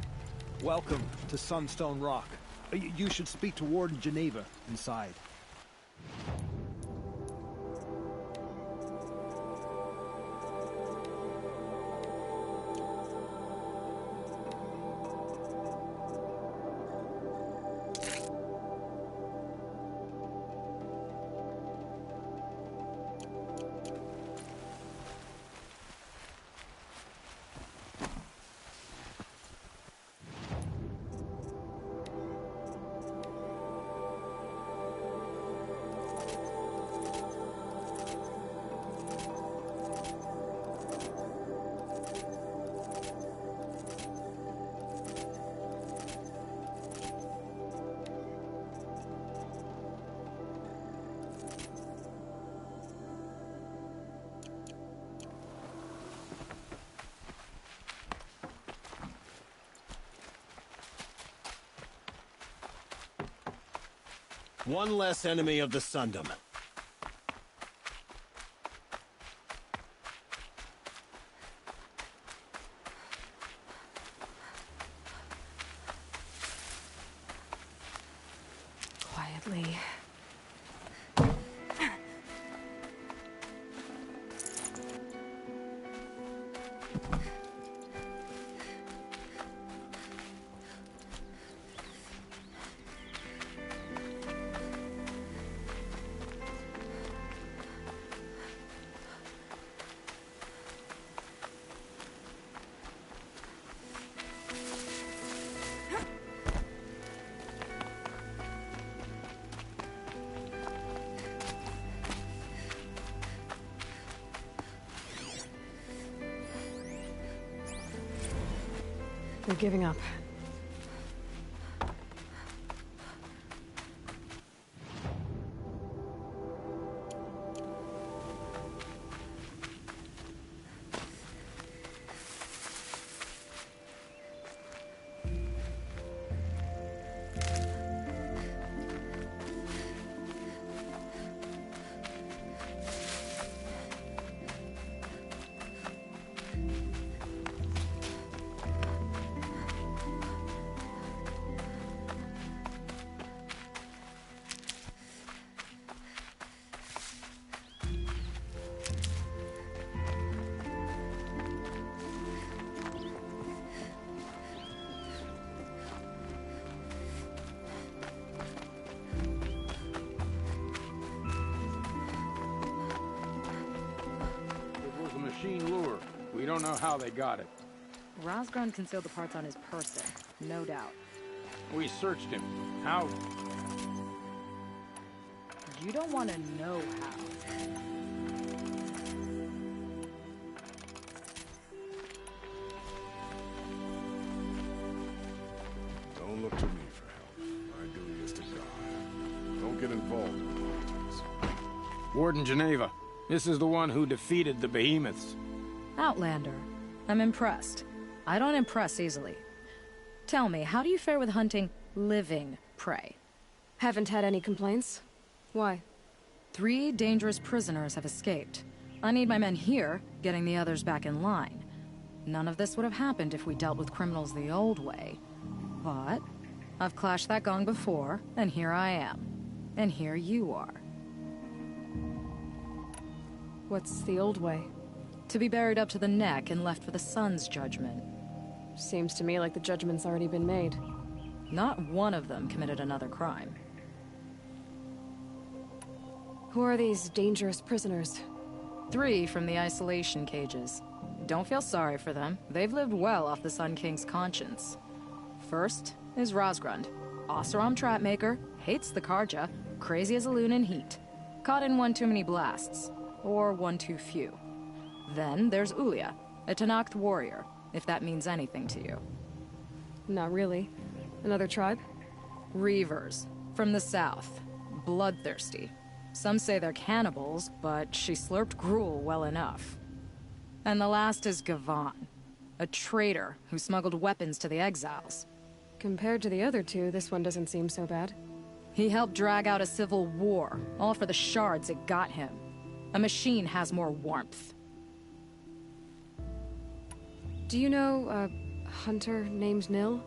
Welcome to Sunstone Rock. You should speak to Warden Geneva inside. One less enemy of the Sundom. Quietly. They're giving up. machine lure. We don't know how they got it. Rosgrund concealed the parts on his person, no doubt. We searched him. How? You don't want to know how. Don't look to me for help. My duty is to God. Don't get involved in politics. Warden Geneva. This is the one who defeated the behemoths. Outlander. I'm impressed. I don't impress easily. Tell me, how do you fare with hunting living prey? Haven't had any complaints. Why? 3 dangerous prisoners have escaped. I need my men here, getting the others back in line. None of this would have happened if we dealt with criminals the old way. But I've clashed that gong before, and here I am. And here you are. What's the old way? To be buried up to the neck and left for the sun's judgment. Seems to me like the judgment's already been made. Not one of them committed another crime. Who are these dangerous prisoners? 3 from the isolation cages. Don't feel sorry for them. They've lived well off the Sun King's conscience. First is Rosgrund. Oseram trapmaker, hates the Karja, crazy as a loon in heat. Caught in one too many blasts. Or one too few. Then there's Ulia, a Tenakth warrior, if that means anything to you. Not really. Another tribe? Reavers, from the south. Bloodthirsty. Some say they're cannibals, but she slurped gruel well enough. And the last is Gavan, a traitor who smuggled weapons to the exiles. Compared to the other 2, this one doesn't seem so bad. He helped drag out a civil war, all for the shards it got him. A machine has more warmth. Do you know a hunter named Nil?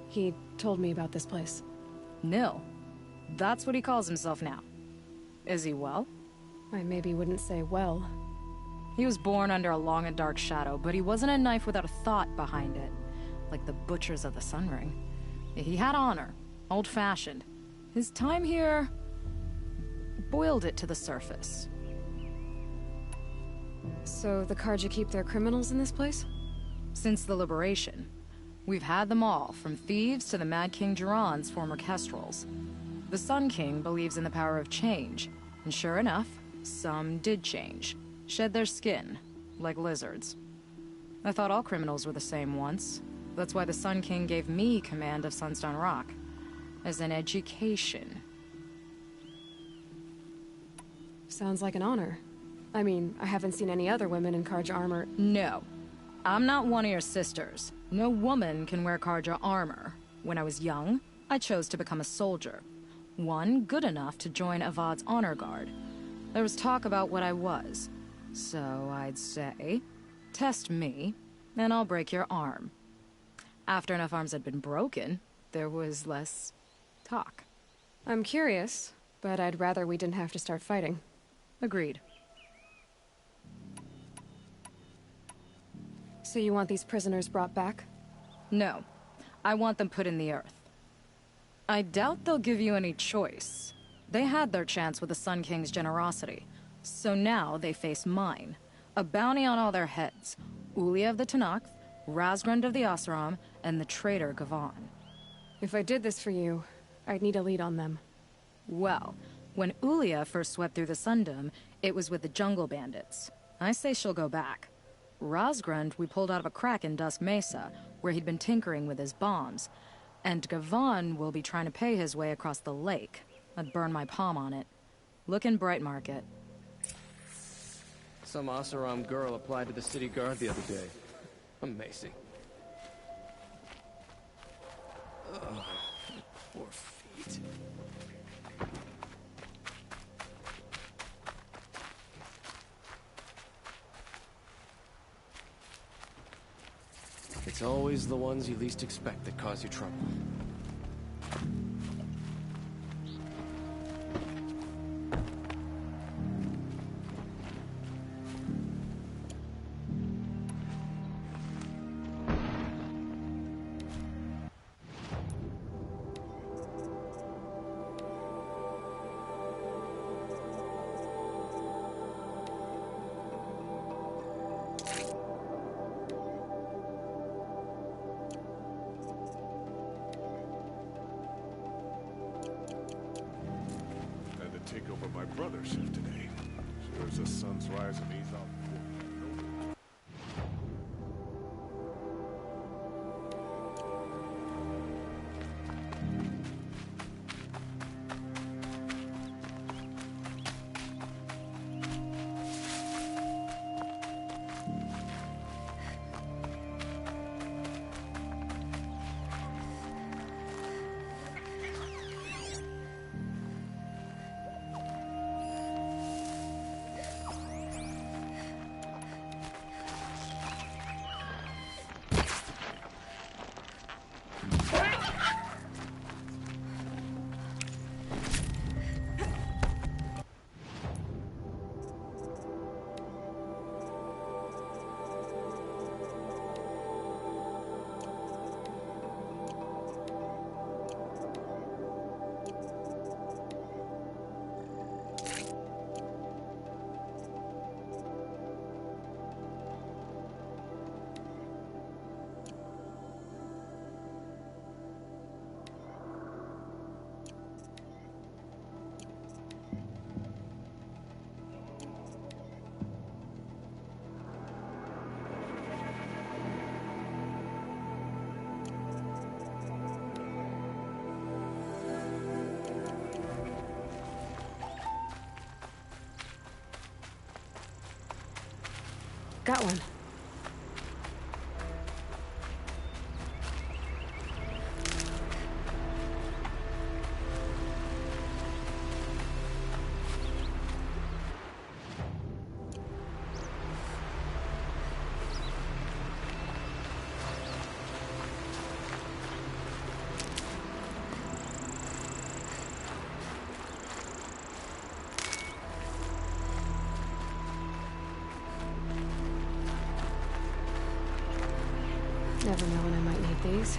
He told me about this place. Nil? That's what he calls himself now. Is he well? I maybe wouldn't say well. He was born under a long and dark shadow, but he wasn't a knife without a thought behind it. Like the butchers of the Sun Ring. He had honor, old-fashioned. His time here boiled it to the surface. So the Karja keep their criminals in this place? Since the liberation. We've had them all, from thieves to the Mad King Jiran's former kestrels. The Sun King believes in the power of change, and sure enough, some did change. Shed their skin, like lizards. I thought all criminals were the same once. That's why the Sun King gave me command of Sunstone Rock. As an education. Sounds like an honor. I mean, I haven't seen any other women in Karja armor. No. I'm not one of your sisters. No woman can wear Karja armor. When I was young, I chose to become a soldier. One good enough to join Avad's honor guard. There was talk about what I was. So I'd say, test me, and I'll break your arm. After enough arms had been broken, there was less talk. I'm curious, but I'd rather we didn't have to start fighting. Agreed. So you want these prisoners brought back? No. I want them put in the earth. I doubt they'll give you any choice. They had their chance with the Sun King's generosity. So now they face mine. A bounty on all their heads. Ulia of the Tenakth, Rosgrund of the Oseram, and the traitor Gavan. If I did this for you, I'd need a lead on them. Well, when Ulia first swept through the Sundom, it was with the jungle bandits. I say she'll go back. Rosgrund we pulled out of a crack in Dusk Mesa, where he'd been tinkering with his bombs. And Gavan will be trying to pay his way across the lake. I'd burn my palm on it. Look in Bright Market. Some Oseram girl applied to the city guard the other day. Amazing. Ugh, poor feet. It's always the ones you least expect that cause you trouble. over my brother's shift today. Sure as the sun's rising, he's out. Got one. Never know when I might need these.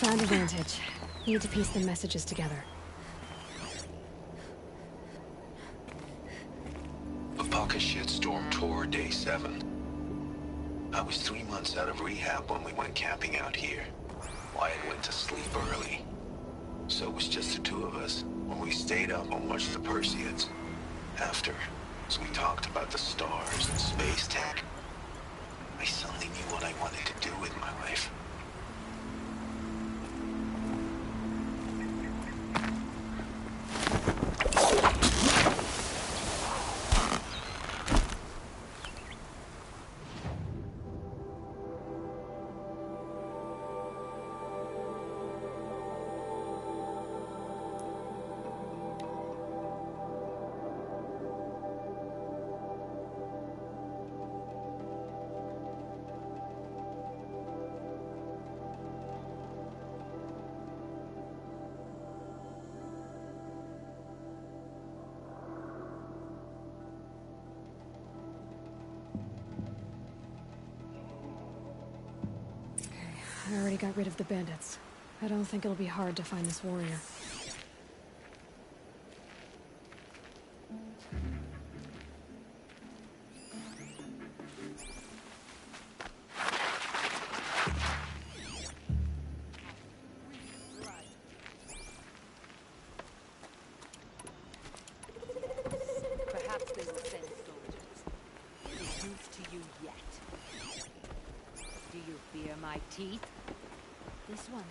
Found a vantage. Need to piece the messages together. A pocket shitstorm tore day 7. I was 3 months out of rehab when we went camping out here. Wyatt went to sleep early. So it was just the two of us when we stayed up and watched the Perseids. After, as we talked about the stars and space tech, I suddenly knew what I wanted to do with my life. I already got rid of the bandits. I don't think it'll be hard to find this warrior. Perhaps they will send soldiers. Is use to you yet? Do you fear my teeth? This one,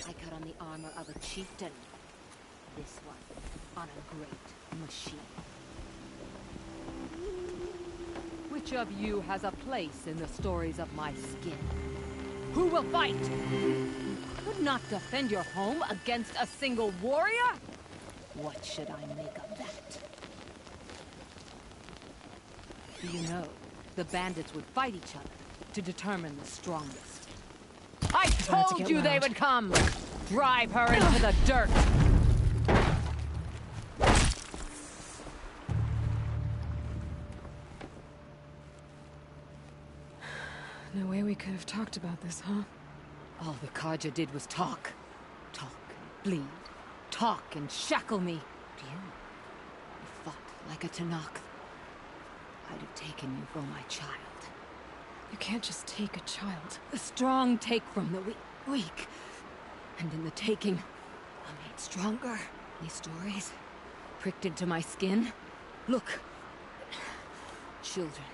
I cut on the armor of a chieftain. This one, on a great machine. Which of you has a place in the stories of my skin? Who will fight? Could not defend your home against a single warrior? What should I make of that? Do you know, the bandits would fight each other to determine the strongest. I told you they would come! Drive her into the dirt! No way we could have talked about this, huh? All the Carja did was talk. Talk and bleed. Talk and shackle me. You fought like a Tanakh. I'd have taken you for my child. You can't just take a child. The strong take from the weak. And in the taking, I'm made stronger. These stories, pricked into my skin. Look. Children,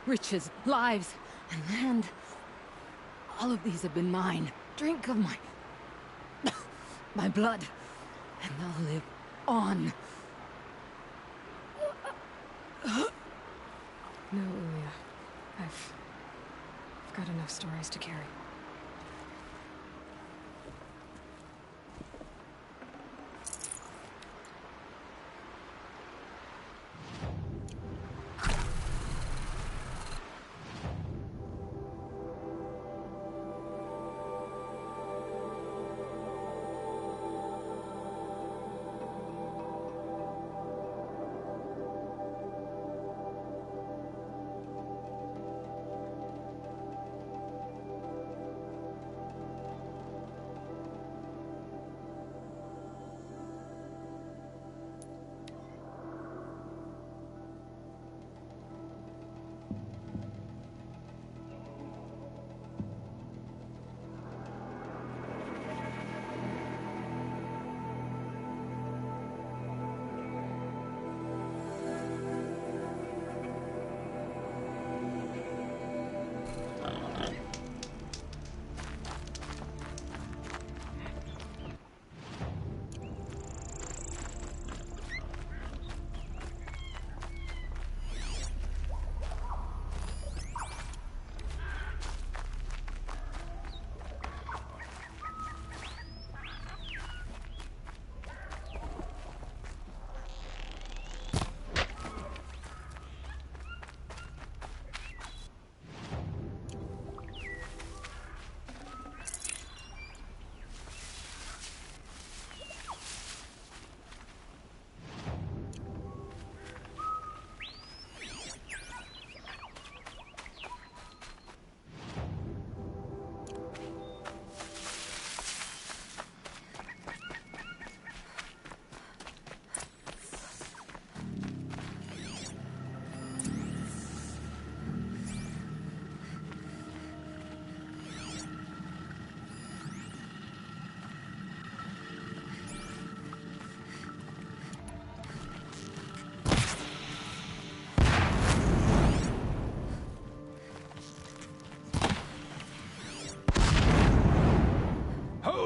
riches, lives, and land. All of these have been mine. Drink of my... my blood. And they'll live on. No, Ulia. I've got enough stories to carry.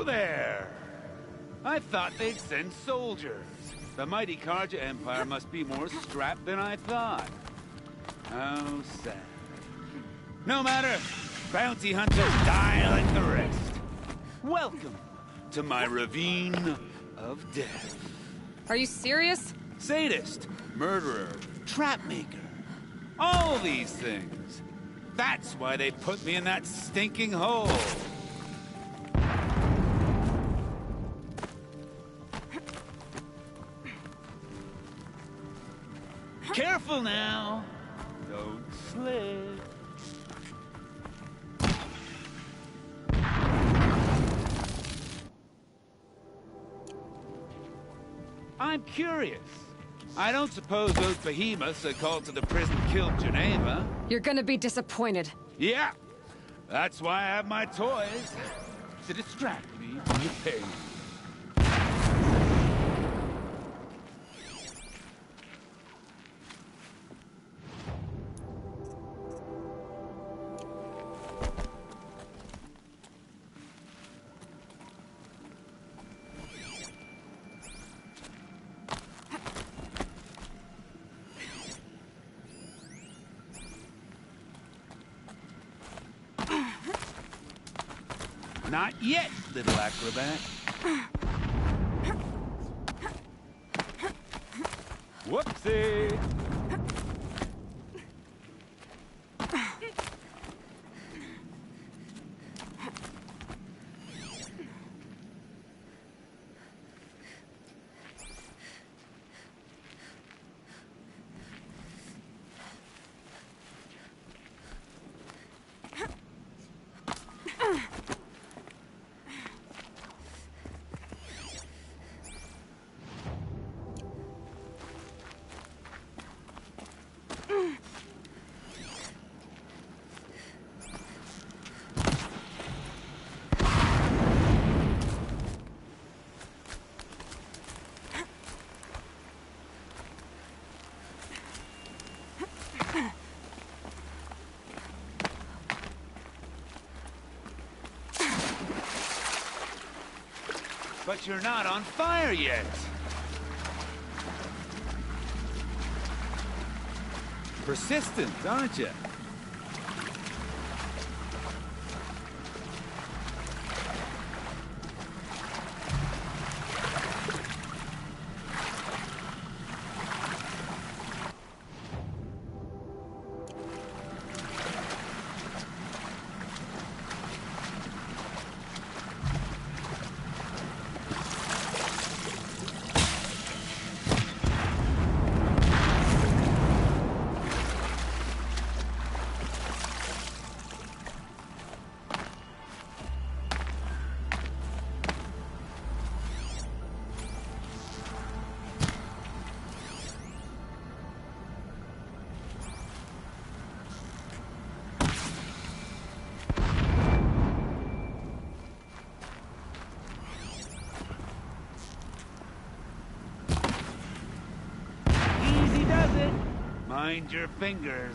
There! I thought they'd send soldiers. The mighty Carja Empire must be more strapped than I thought. How sad. No matter. Bounty hunters die like the rest. Welcome to my ravine of death. Are you serious? Sadist, murderer, trapmaker. All these things. That's why they put me in that stinking hole. Careful now. Don't slip. I'm curious. I don't suppose those behemoths that called to the prison killed Geneva. You're gonna be disappointed. Yeah, that's why I have my toys. To distract me from the pain. Not yet, little acrobat. Whoopsie! But you're not on fire yet. Persistent, aren't you? Mind your fingers.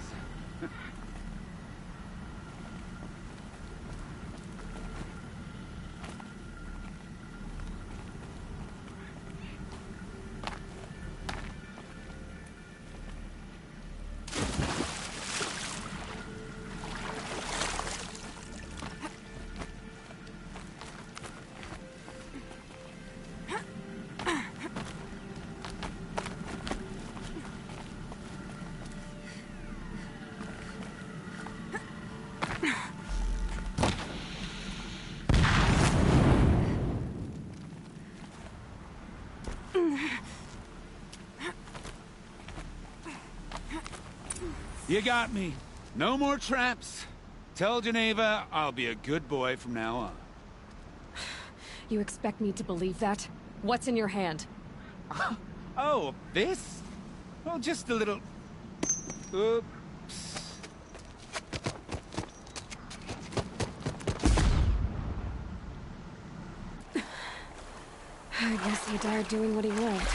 You got me. No more traps. Tell Geneva I'll be a good boy from now on. You expect me to believe that? What's in your hand? Oh, this? Well, just a little... Oops. I guess he died doing what he loved.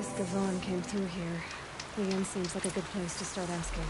This Gavon came through here. The inn seems like a good place to start asking.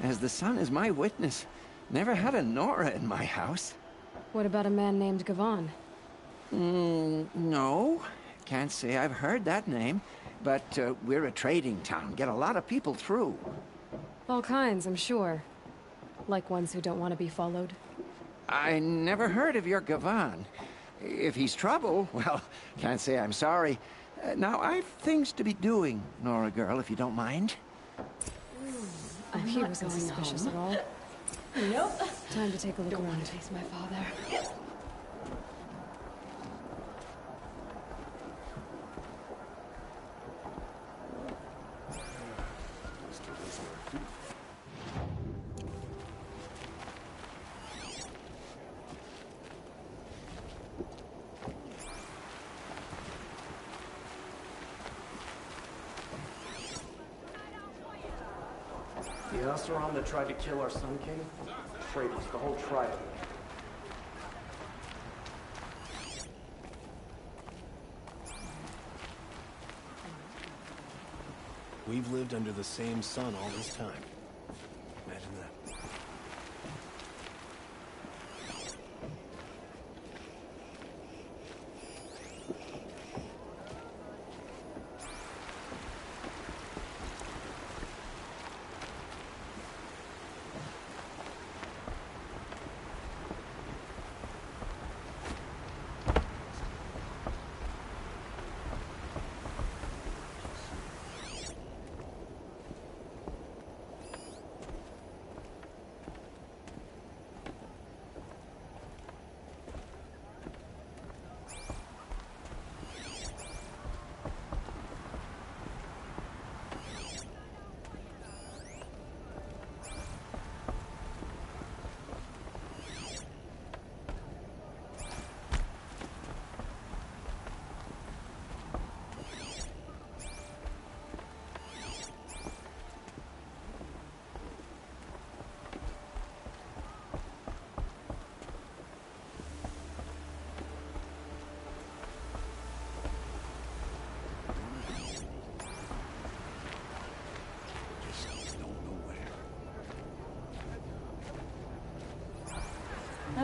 As the sun is my witness, never had a Nora in my house. What about a man named Gavon? No. Can't say I've heard that name. But we're a trading town. Get a lot of people through. All kinds, I'm sure. Like ones who don't want to be followed. I never heard of your Gavon. If he's trouble, well, can't say I'm sorry. Now, I've things to be doing, Nora girl, if you don't mind. Oh, he wasn't suspicious at all. Nope. Time to take a look Don't around. want to face my father. The Oseram that tried to kill our Sun King? Traitors, the whole tribe. We've lived under the same sun all this time. Imagine that.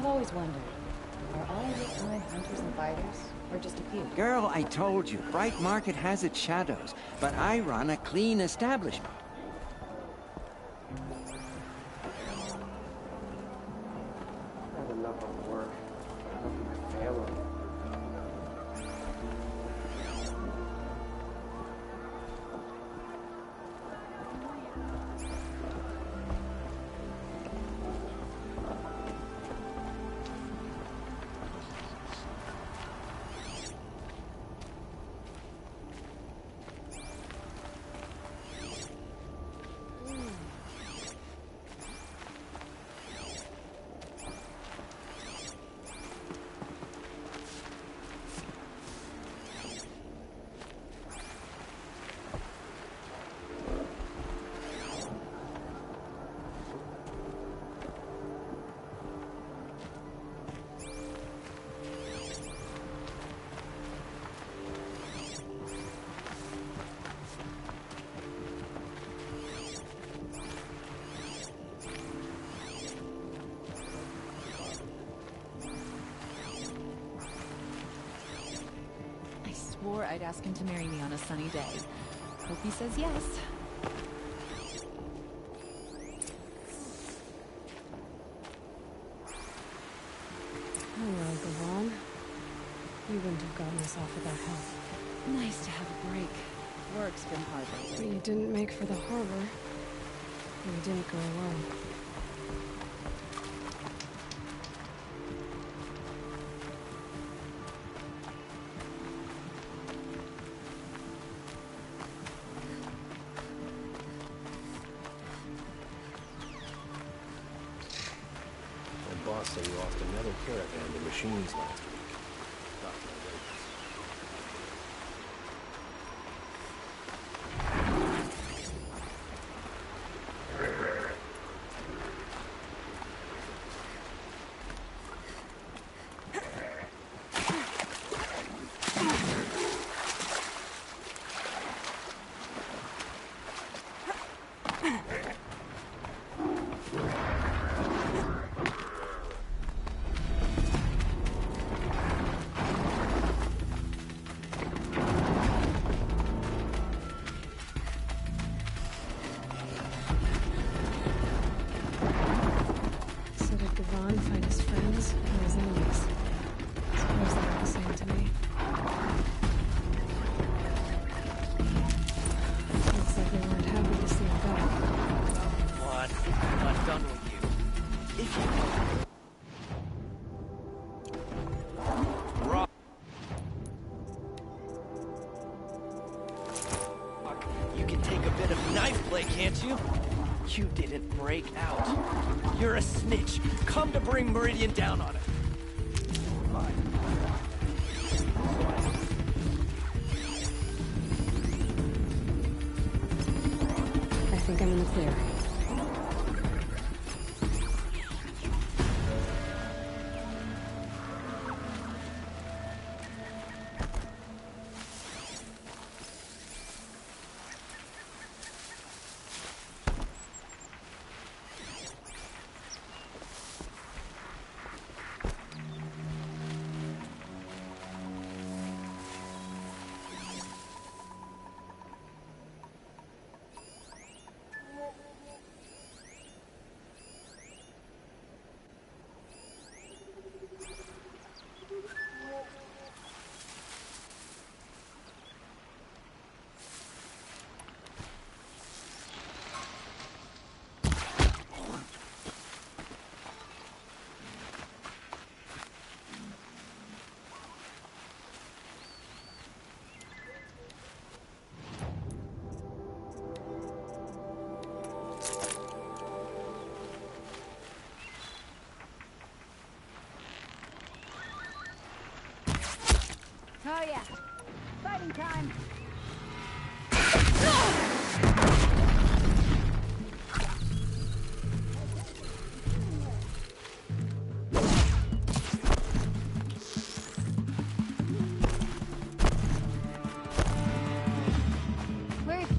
always wondered, are all Yukon hunters and fighters, or just a few? Girl, I told you, Bright Market has its shadows, but I run a clean establishment. I've had enough of work. Enough of my family. Swore I'd ask him to marry me on a sunny day. Hope he says yes. Hello, Gavon. You wouldn't have gotten this off without help. Nice to have a break. Work's been hard lately. But you didn't make for the harbor. And you didn't go alone. Boss said he lost another caravan to machines last week. Thought my Find his friends or his enemies. Suppose they're all the same to me. Looks like they weren't happy to see him back. What? I'm not done with you. If you... Rock. You can take a bit of knife play, can't you? You didn't break out. You're a snitch. Come to bring Meridian down on it. I think I'm in the clear. Oh yeah, fighting time. Where is he?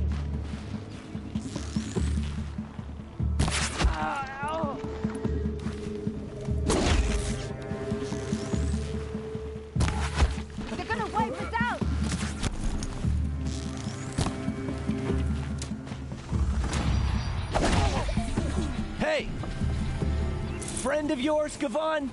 friend of yours, Gavan?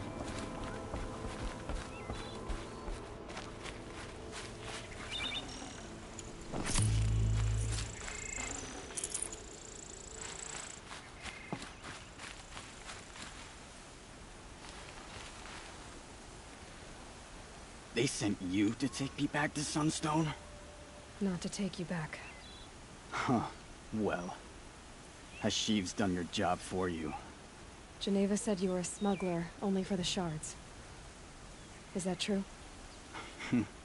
They sent you to take me back to Sunstone? Not to take you back. Huh. Well, has Sheeves done your job for you? Geneva said you were a smuggler, only for the shards. Is that true?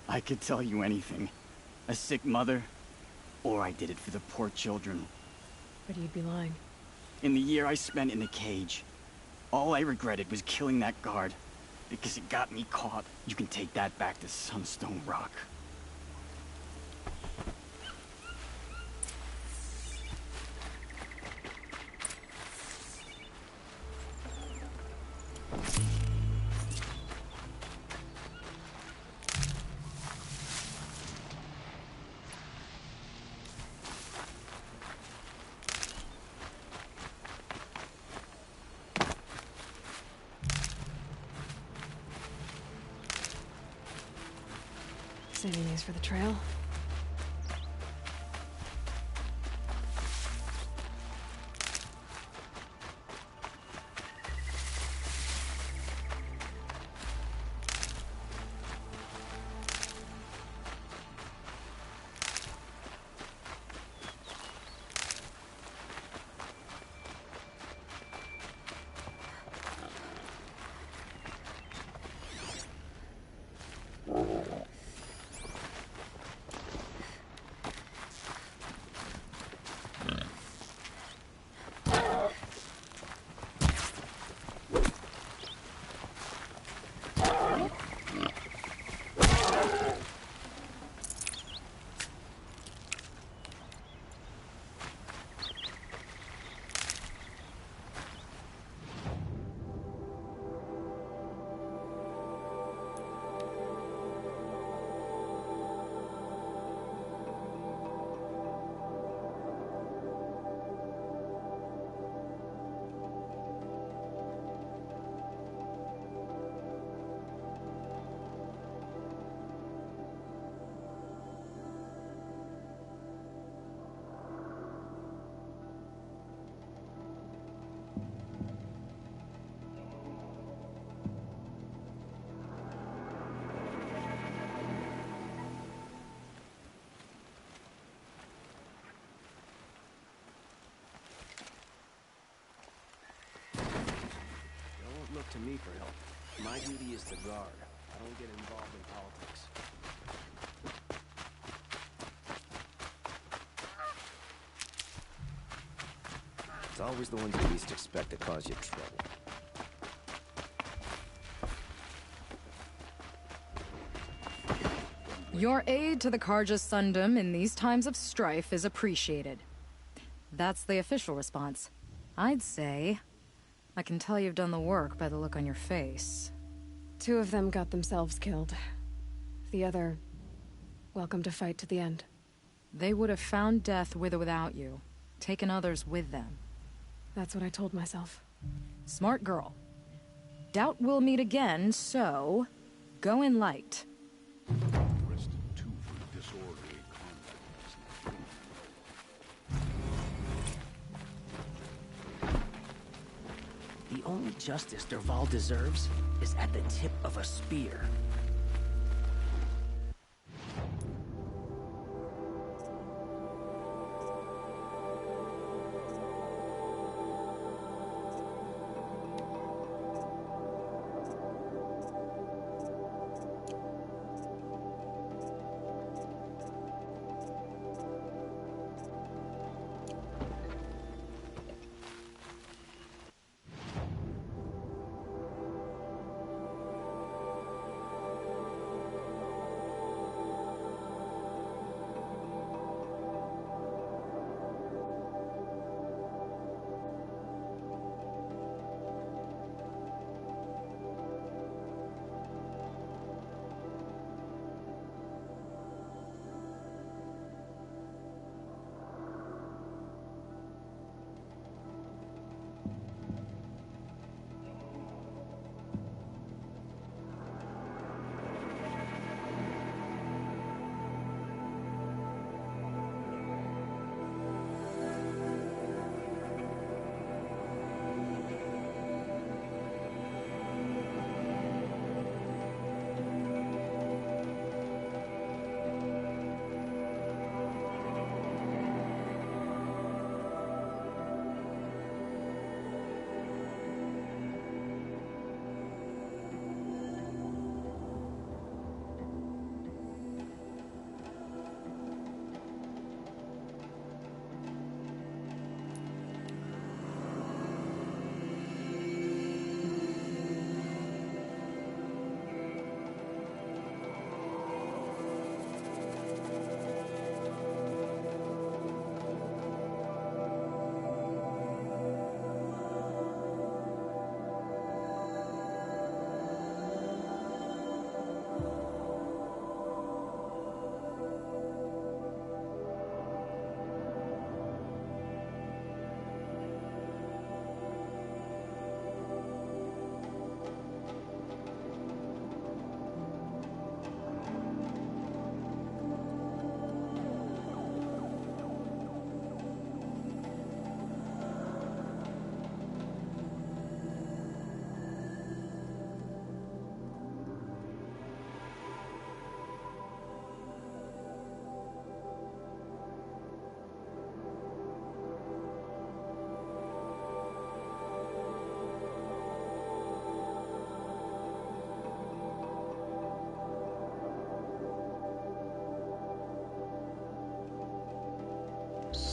I could tell you anything. A sick mother, or I did it for the poor children. But you'd be lying. In the year I spent in the cage, all I regretted was killing that guard. Because it got me caught. You can take that back to Sunstone Rock. Saving these for the trail. Look to me for help. My duty is to guard. I don't get involved in politics. It's always the ones you least expect to cause you trouble. Your aid to the Karja Sundom in these times of strife is appreciated. That's the official response. I'd say I can tell you've done the work by the look on your face. 2 of them got themselves killed. The other, welcome to fight to the end. They would have found death with or without you, taken others with them. That's what I told myself. Smart girl. Doubt we'll meet again, so go in light. The only justice Dervahl deserves is at the tip of a spear.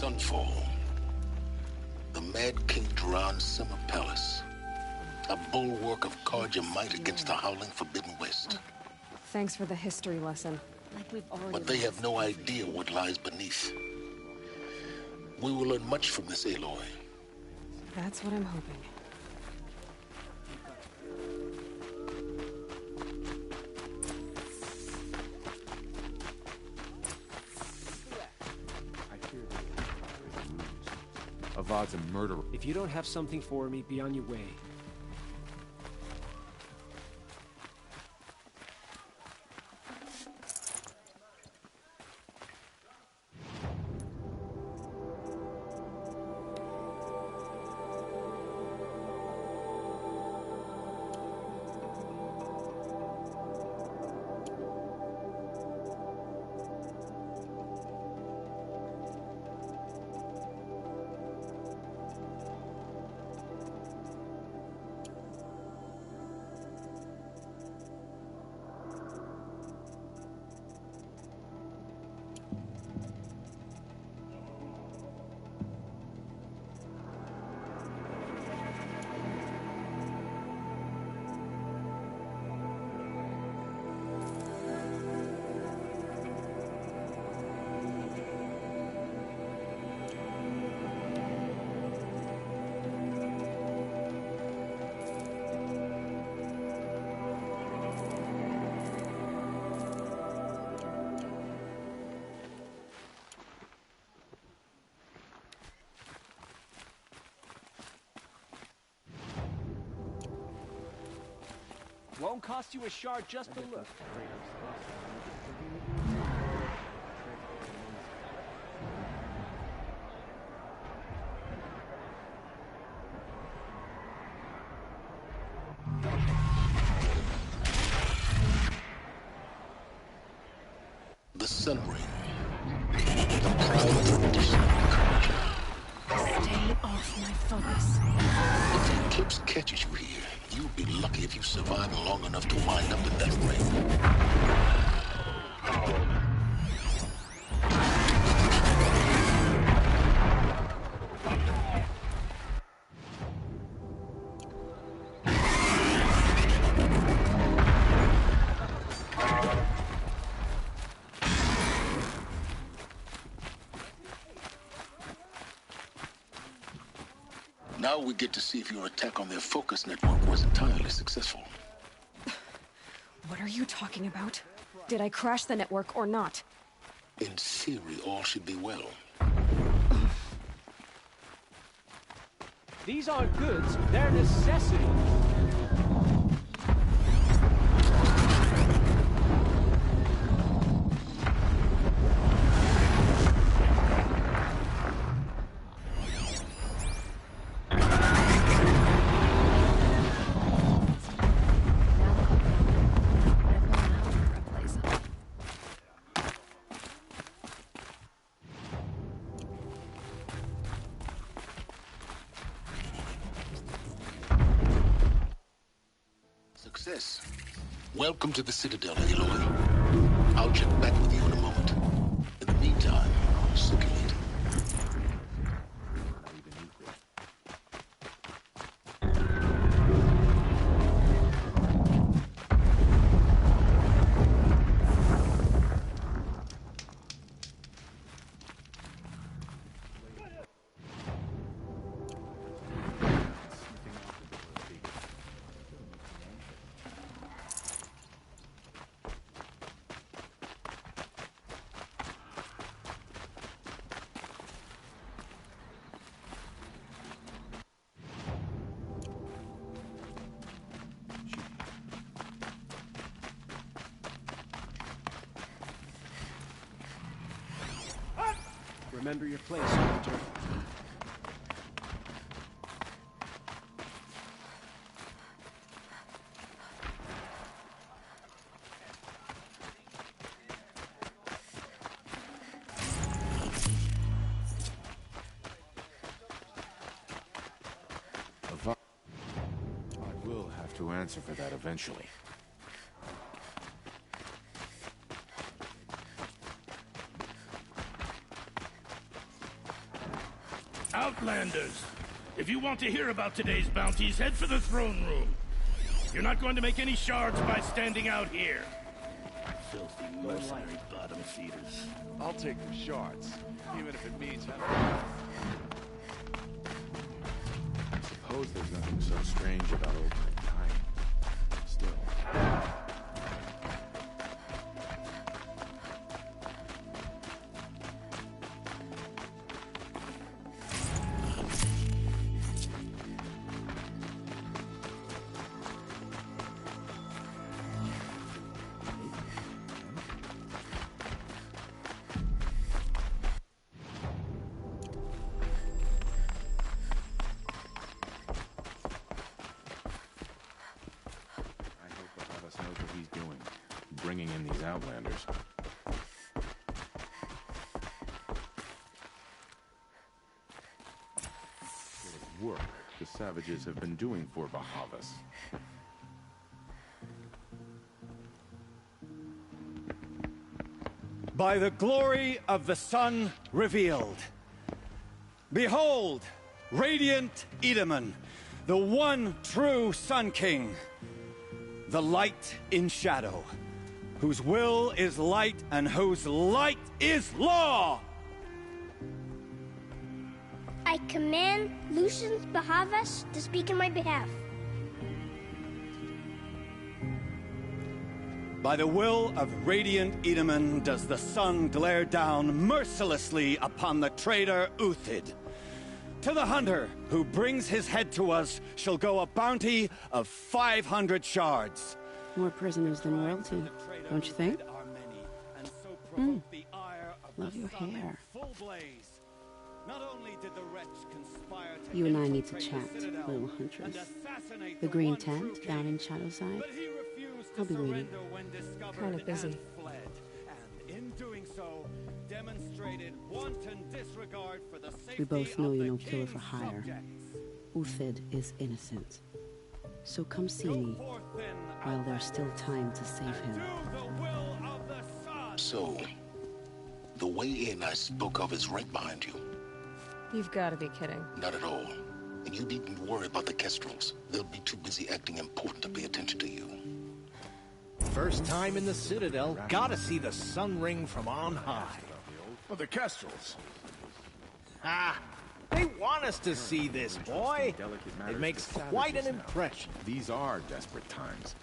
Sunfall. The Mad King Duran Summer Palace. A bulwark of Carja might against the howling Forbidden West. Thanks for the history lesson. Like we've already. But they have no idea what lies beneath. We will learn much from this, Aloy. That's what I'm hoping. Avad's a murderer. If you don't have something for me, be on your way. Won't cost you a shard just to look. The Sun Ring. The pride tradition of Carja. Stay off my focus. If the eclipse catches you here, you'll be lucky if you survive long enough to wind up in that ring. Now we get to see if your attack on their focus network was entirely successful. What are you talking about? Did I crash the network or not? In theory, all should be well. These aren't goods, they're necessities. Success. Welcome to the Citadel, Aloy. I'll check back with you in a moment. In the meantime, circulate. Remember your place, Hunter. I will have to answer for that eventually. Outlanders! If you want to hear about today's bounties, head for the throne room. You're not going to make any shards by standing out here. Filthy mercenary bottom feeders. I'll take the shards, even if it means having... Suppose there's nothing so strange about old time. Still... bringing in these Outlanders. What sort of work the savages have been doing for Bahavas? By the glory of the sun revealed. Behold, radiant Edaman, the one true Sun King, the light in shadow, whose will is light and whose light is law! I command Lucius Bahavas to speak in my behalf. By the will of radiant Edaman does the sun glare down mercilessly upon the traitor Uthid. To the hunter who brings his head to us shall go a bounty of 500 shards. More prisoners than royalty, don't you think? Love your hair. You and I need to chat, little huntress. The green tent down in Shadowside. I'll be waiting. Kind of busy. We both know you're no killer for hire. Uthid is innocent. So come see me while there's still time to save him. So, the way in I spoke of is right behind you. You've got to be kidding. Not at all. And you needn't worry about the Kestrels. They'll be too busy acting important to pay attention to you. First time in the Citadel, gotta see the sun ring from on high. Well, the Kestrels. Ah, they want us to see this, boy. It makes quite an impression. These are desperate times.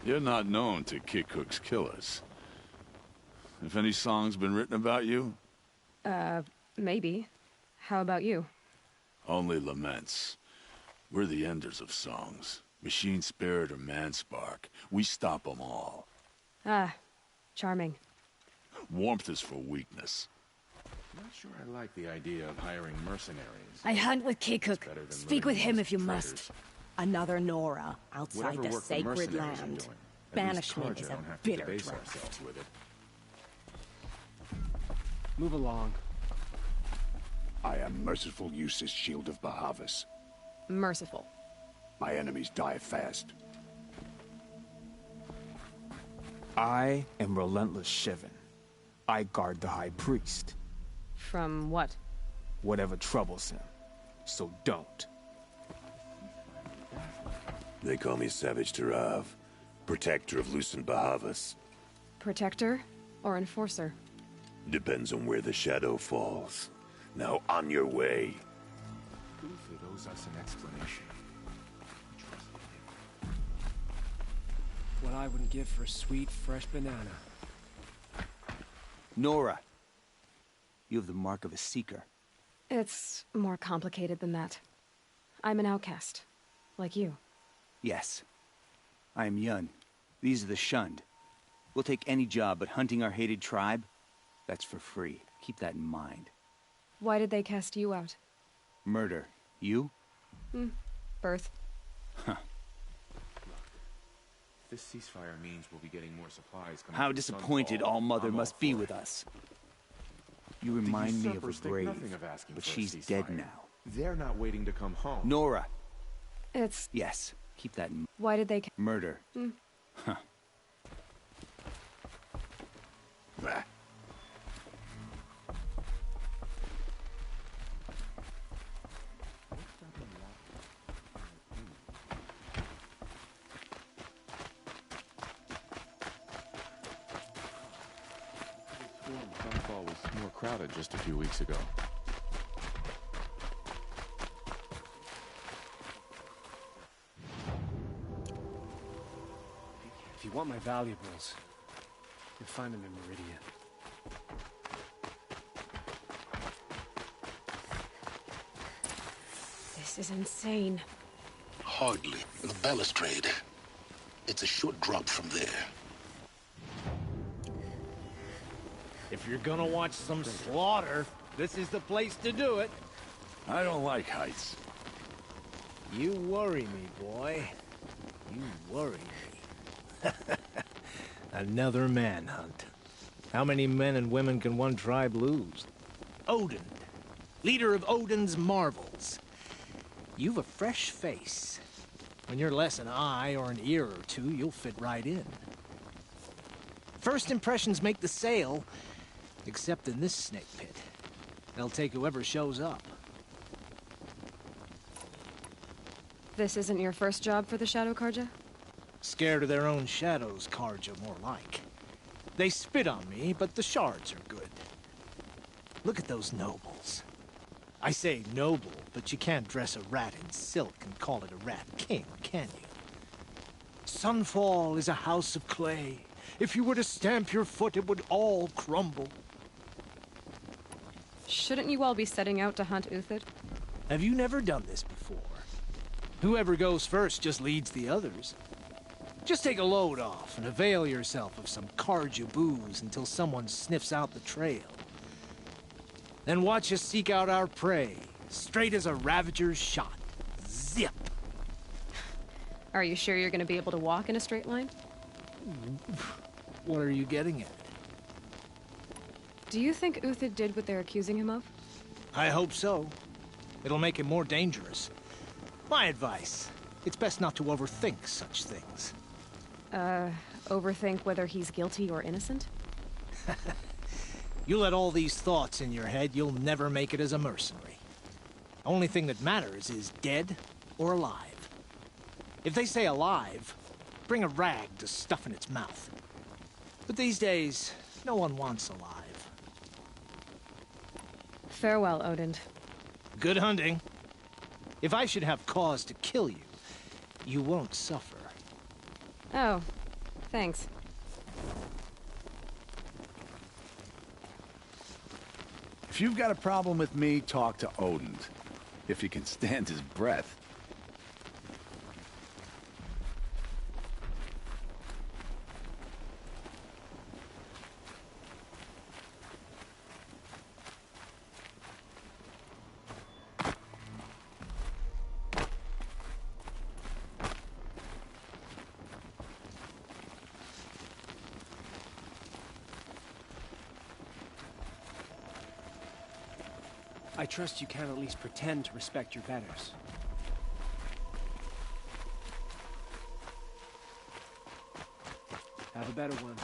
You're not known to kick Cook's killers. Have any songs been written about you? Maybe. How about you? Only laments. We're the enders of songs. Machine spirit or man spark. We stop them all. Ah, charming. Warmth is for weakness. I'm not sure I like the idea of hiring mercenaries. I hunt with Kikuk. Speak with him if you predators. must. Another Nora outside Whatever the work the sacred mercenaries are land. doing, at Banishment least is Karja a don't have to bitter debase draught. ourselves with it. Move along. I am merciful Usis, Shield of Bahavas. Merciful. My enemies die fast. I am Relentless Shivan. I guard the High Priest. From what? Whatever troubles him. So don't. They call me Savage Tarav, protector of Lucent Bahavas. Protector or enforcer? Depends on where the shadow falls. Now on your way. Uthid owes us an explanation. What I wouldn't give for a sweet, fresh banana. Nora, you have the mark of a seeker. It's more complicated than that. I'm an outcast. Like you. Yes. I am Yun. These are the shunned. We'll take any job, but hunting our hated tribe, that's for free. Keep that in mind. Why did they cast you out? Murder. You? Birth. Huh. This ceasefire means we'll be getting more supplies coming How from disappointed Sunfall. All-Mother I'm all must be for with it. us. You remind me of a usurpers think grave, nothing of asking but for a she's dead ceasefire. now. They're not waiting to come home. Nora. It's... Yes. Keep that in mind. Why did they... Murder. Huh. Sunfall was more crowded just a few weeks ago. If you want my valuables, you'll find them in Meridian. This is insane. Hardly. The balustrade. It's a short drop from there. If you're gonna watch some slaughter, this is the place to do it. I don't like heights. You worry me, boy. You worry me. Another manhunt. How many men and women can one tribe lose? Odin, leader of Odin's marvels. You've a fresh face. When you're less an eye or an ear or two, you'll fit right in. First impressions make the sale, except in this snake pit. They'll take whoever shows up. This isn't your first job for the Shadow Carja? Scared of their own shadows, Carja, more like. They spit on me, but the shards are good. Look at those nobles. I say noble, but you can't dress a rat in silk and call it a rat king, can you? Sunfall is a house of clay. If you were to stamp your foot, it would all crumble. Shouldn't you all be setting out to hunt Uthid? Have you never done this before? Whoever goes first just leads the others. Just take a load off and avail yourself of some Carja booze until someone sniffs out the trail. Then watch us seek out our prey, straight as a Ravager's shot. Zip! Are you sure you're going to be able to walk in a straight line? What are you getting at? Do you think Uthid did what they're accusing him of? I hope so. It'll make him more dangerous. My advice, it's best not to overthink such things. Overthink whether he's guilty or innocent? You let all these thoughts in your head, you'll never make it as a mercenary. Only thing that matters is dead or alive. If they say alive, bring a rag to stuff in its mouth. But these days, no one wants alive. Farewell, Odin. Good hunting. If I should have cause to kill you, you won't suffer. Oh, thanks. If you've got a problem with me, talk to Odin. If he can stand his breath. I trust you can at least pretend to respect your betters. Have a better one.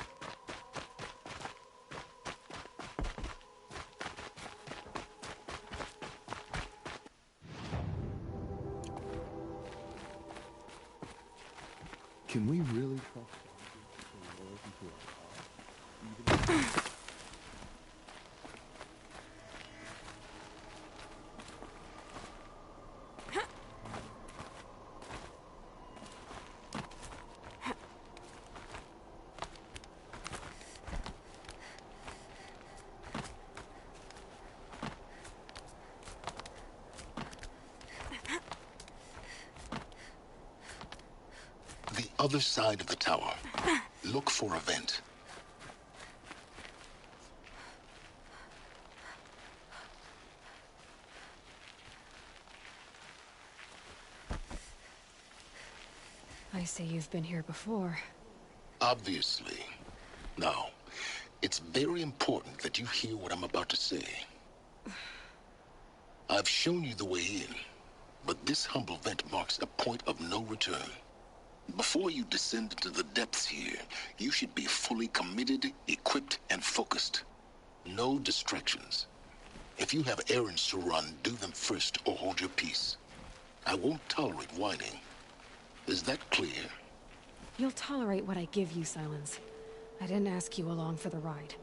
Can we really talk? Other side of the tower. Look for a vent. I see you've been here before. Obviously. Now, it's very important that you hear what I'm about to say. I've shown you the way in, but this humble vent marks a point of no return. Before you descend into the depths here, you should be fully committed, equipped, and focused. No distractions. If you have errands to run, do them first or hold your peace. I won't tolerate whining. Is that clear? You'll tolerate what I give you, Silence. I didn't ask you along for the ride.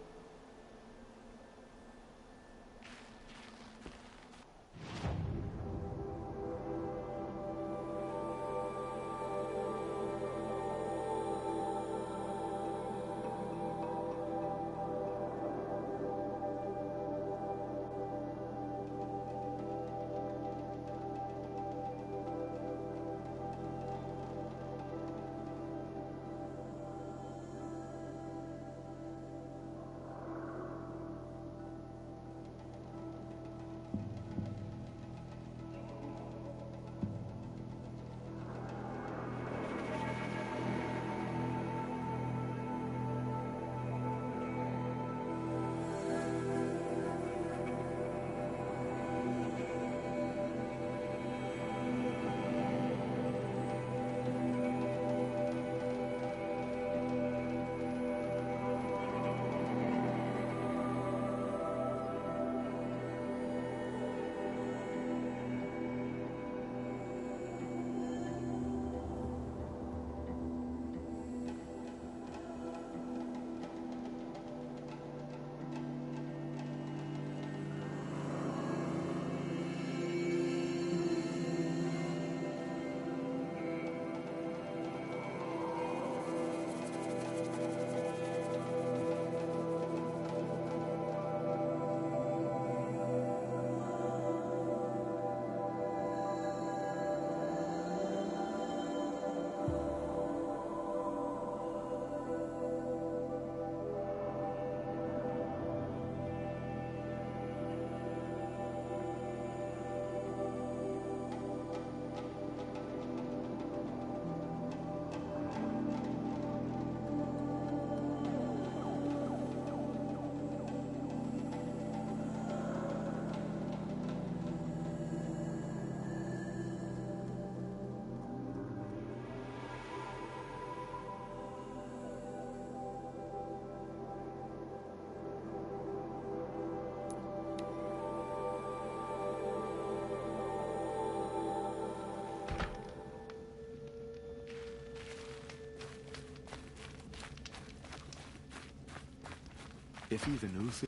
If even Uthid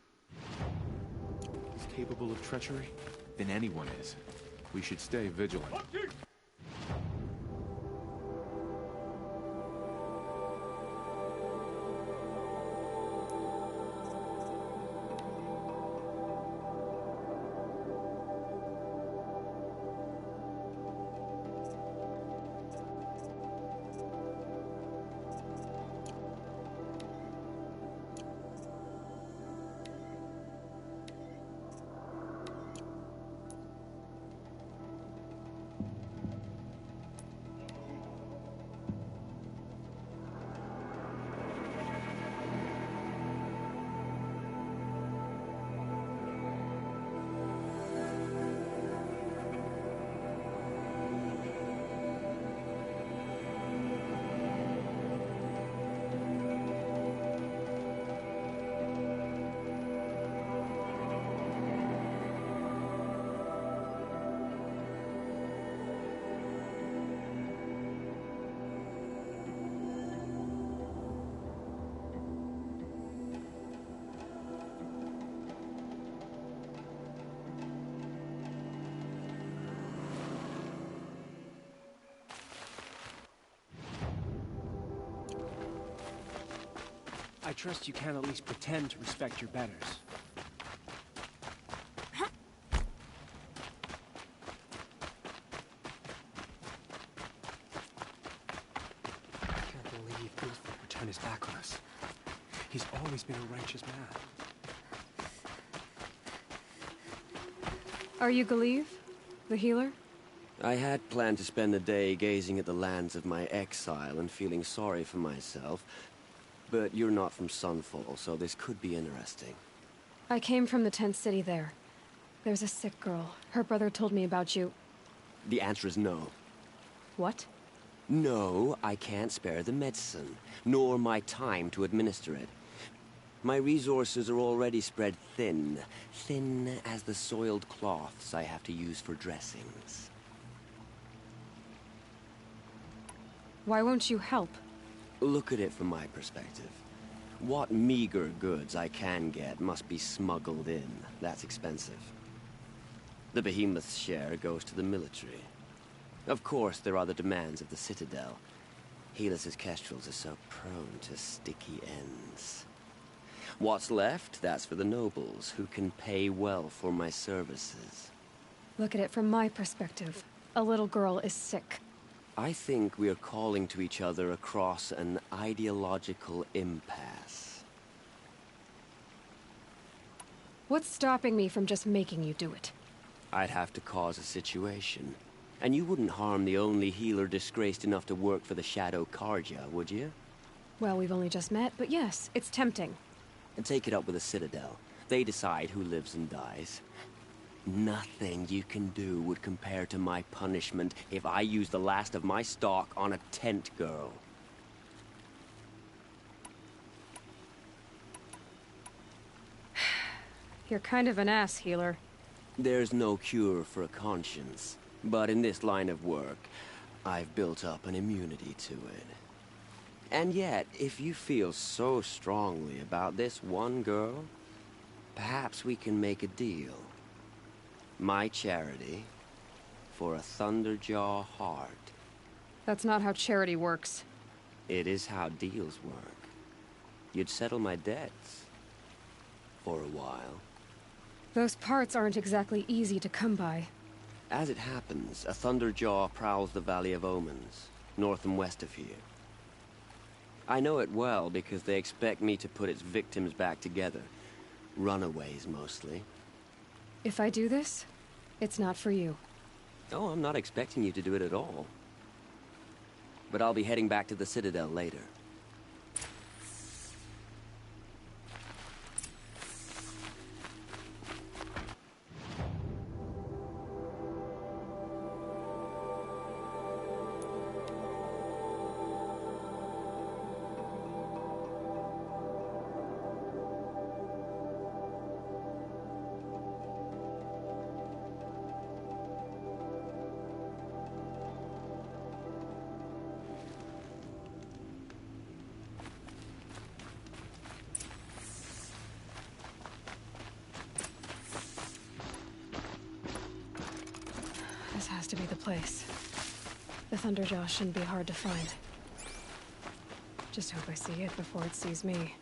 is capable of treachery, then anyone is. We should stay vigilant. I trust you can at least pretend to respect your betters. I can't believe Ulfric would turn his back on us. He's always been a righteous man. Are you Galeev, the healer? I had planned to spend the day gazing at the lands of my exile and feeling sorry for myself, but you're not from Sunfall, so this could be interesting. I came from the tent city there. There's a sick girl. Her brother told me about you. The answer is no. What? No, I can't spare the medicine, nor my time to administer it. My resources are already spread thin, thin as the soiled cloths I have to use for dressings. Why won't you help? Look at it from my perspective. What meager goods I can get must be smuggled in. That's expensive. The behemoth's share goes to the military. Of course, there are the demands of the Citadel. Helis's kestrels are so prone to sticky ends. What's left, that's for the nobles, who can pay well for my services. Look at it from my perspective. A little girl is sick. I think we are calling to each other across an ideological impasse. What's stopping me from just making you do it? I'd have to cause a situation. And you wouldn't harm the only healer disgraced enough to work for the Shadow Carja, would you? Well, we've only just met, but yes, it's tempting. And take it up with the Citadel. They decide who lives and dies. Nothing you can do would compare to my punishment if I use the last of my stock on a tent girl. You're kind of an ass, healer. There's no cure for a conscience, but in this line of work, I've built up an immunity to it. And yet, if you feel so strongly about this one girl, perhaps we can make a deal. My charity for a Thunderjaw heart. That's not how charity works. It is how deals work. You'd settle my debts. For a while. Those parts aren't exactly easy to come by. As it happens, a Thunderjaw prowls the Valley of Omens, north and west of here. I know it well because they expect me to put its victims back together. Runaways, mostly. If I do this, it's not for you. Oh, I'm not expecting you to do it at all. But I'll be heading back to the Citadel later. place. The Thunderjaw shouldn't be hard to find. Just hope I see it before it sees me.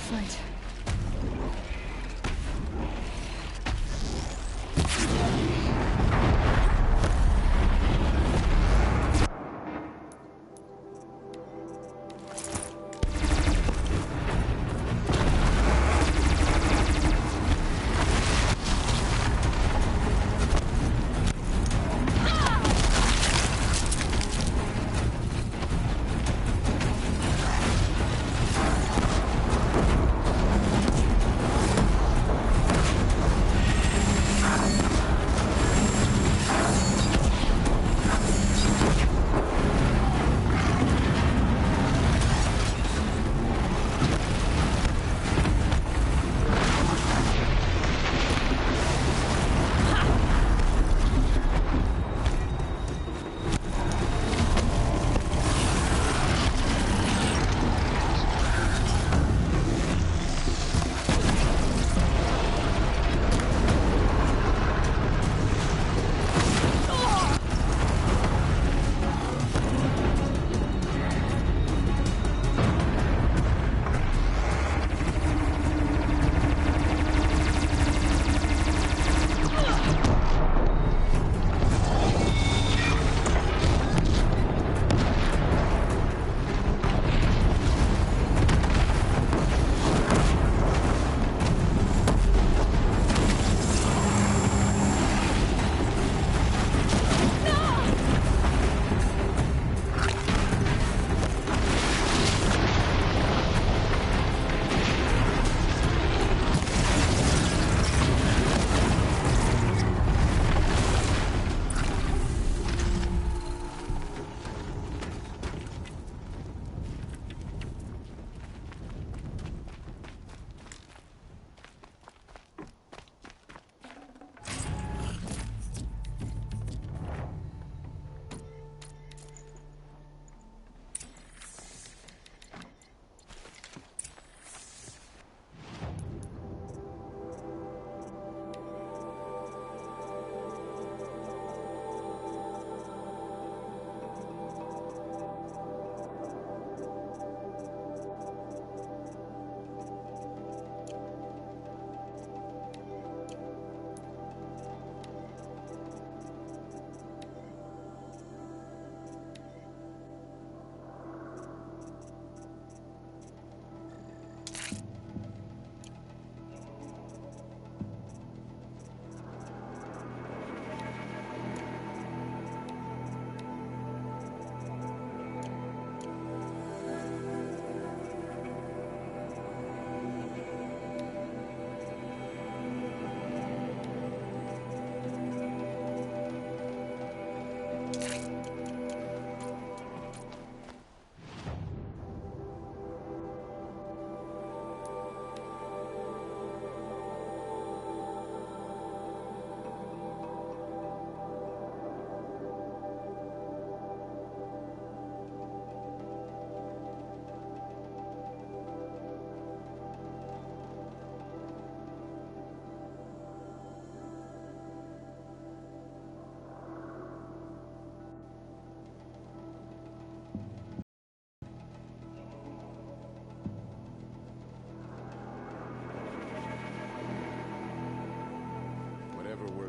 Fight.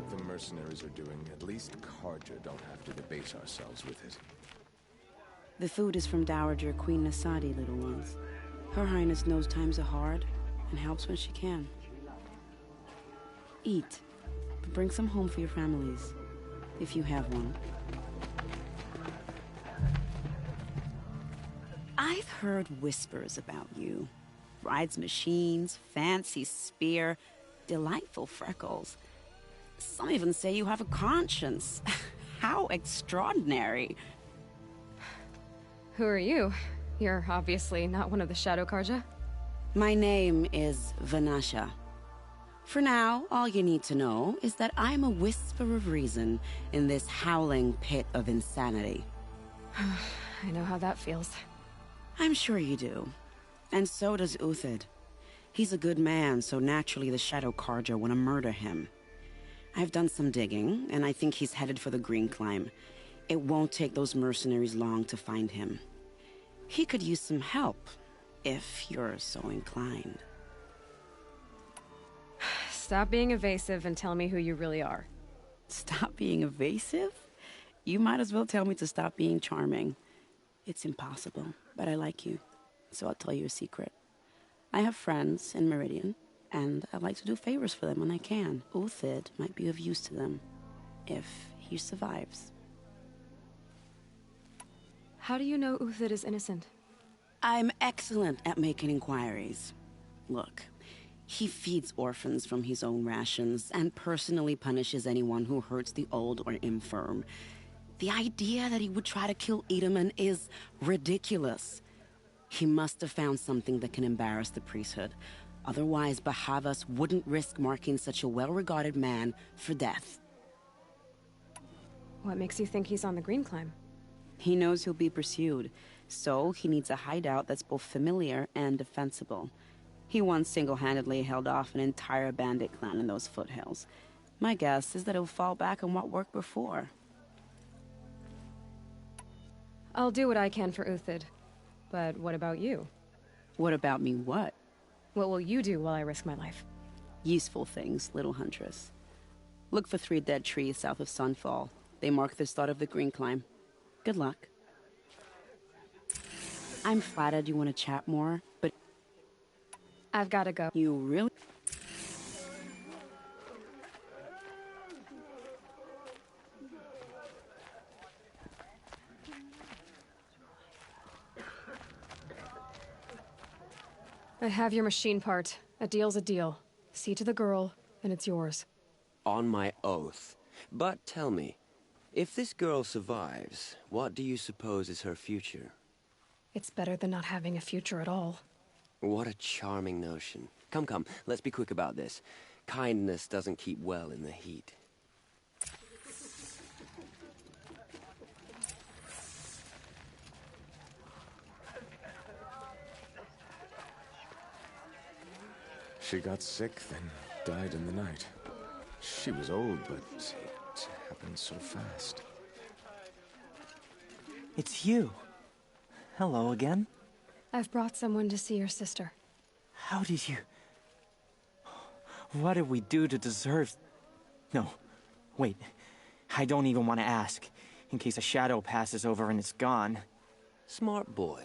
The mercenaries are doing, at least Carja don't have to debase ourselves with it. The food is from Dowager Queen Nasadi, little ones. Her Highness knows times are hard and helps when she can. Eat, but bring some home for your families, if you have one. I've heard whispers about you. Rides machines, fancy spear, delightful freckles. Some even say you have a conscience. How extraordinary. Who are you? You're obviously not one of the Shadow Karja. My name is Vanasha. For now, all you need to know is that I'm a whisper of reason in this howling pit of insanity. I know how that feels. I'm sure you do. And so does Uthid. He's a good man, so naturally the Shadow Karja want to murder him. I've done some digging, and I think he's headed for the Green Climb. It won't take those mercenaries long to find him. He could use some help, if you're so inclined. Stop being evasive and tell me who you really are. Stop being evasive? You might as well tell me to stop being charming. It's impossible, but I like you, so I'll tell you a secret. I have friends in Meridian, and I like to do favors for them when I can. Uthid might be of use to them, if he survives. How do you know Uthid is innocent? I'm excellent at making inquiries. Look, he feeds orphans from his own rations and personally punishes anyone who hurts the old or infirm. The idea that he would try to kill Edaman is ridiculous. He must have found something that can embarrass the priesthood. Otherwise, Bahavas wouldn't risk marking such a well-regarded man for death. What makes you think he's on the Green Climb? He knows he'll be pursued, so he needs a hideout that's both familiar and defensible. He once single-handedly held off an entire bandit clan in those foothills. My guess is that he'll fall back on what worked before. I'll do what I can for Uthid. But what about you? What about me what? What will you do while I risk my life? Useful things, little huntress. Look for 3 dead trees south of Sunfall. They mark the start of the Green Climb. Good luck. I'm flattered you want to chat more, but... I've gotta go. You really... I have your machine part. A deal's a deal. See to the girl, and it's yours. On my oath. But tell me, if this girl survives, what do you suppose is her future? It's better than not having a future at all. What a charming notion. Come, come, let's be quick about this. Kindness doesn't keep well in the heat. She got sick, then died in the night. She was old, but it happened so fast. It's you. Hello again. I've brought someone to see your sister. How did you... What did we do to deserve... No, wait. I don't even want to ask, in case a shadow passes over and it's gone. Smart boy.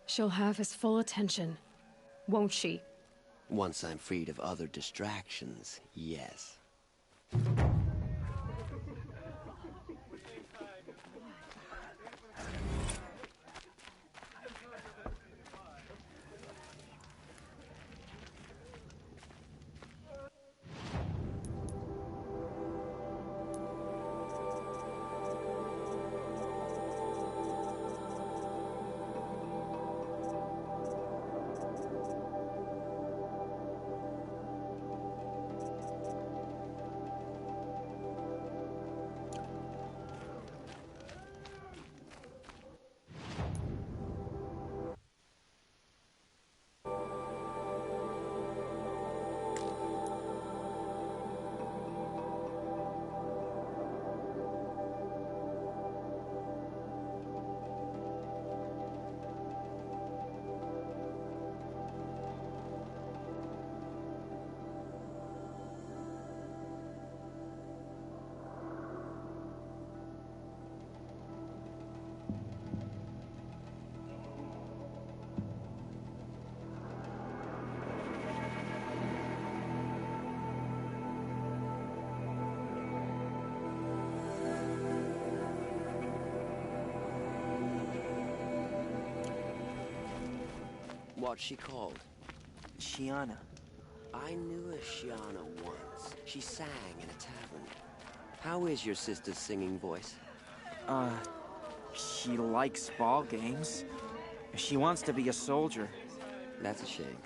She'll have his full attention, won't she? Once I'm freed of other distractions, yes. What's she called? Shiana. I knew a Shiana once. She sang in a tavern. How is your sister's singing voice? She likes ball games. She wants to be a soldier. That's a shame.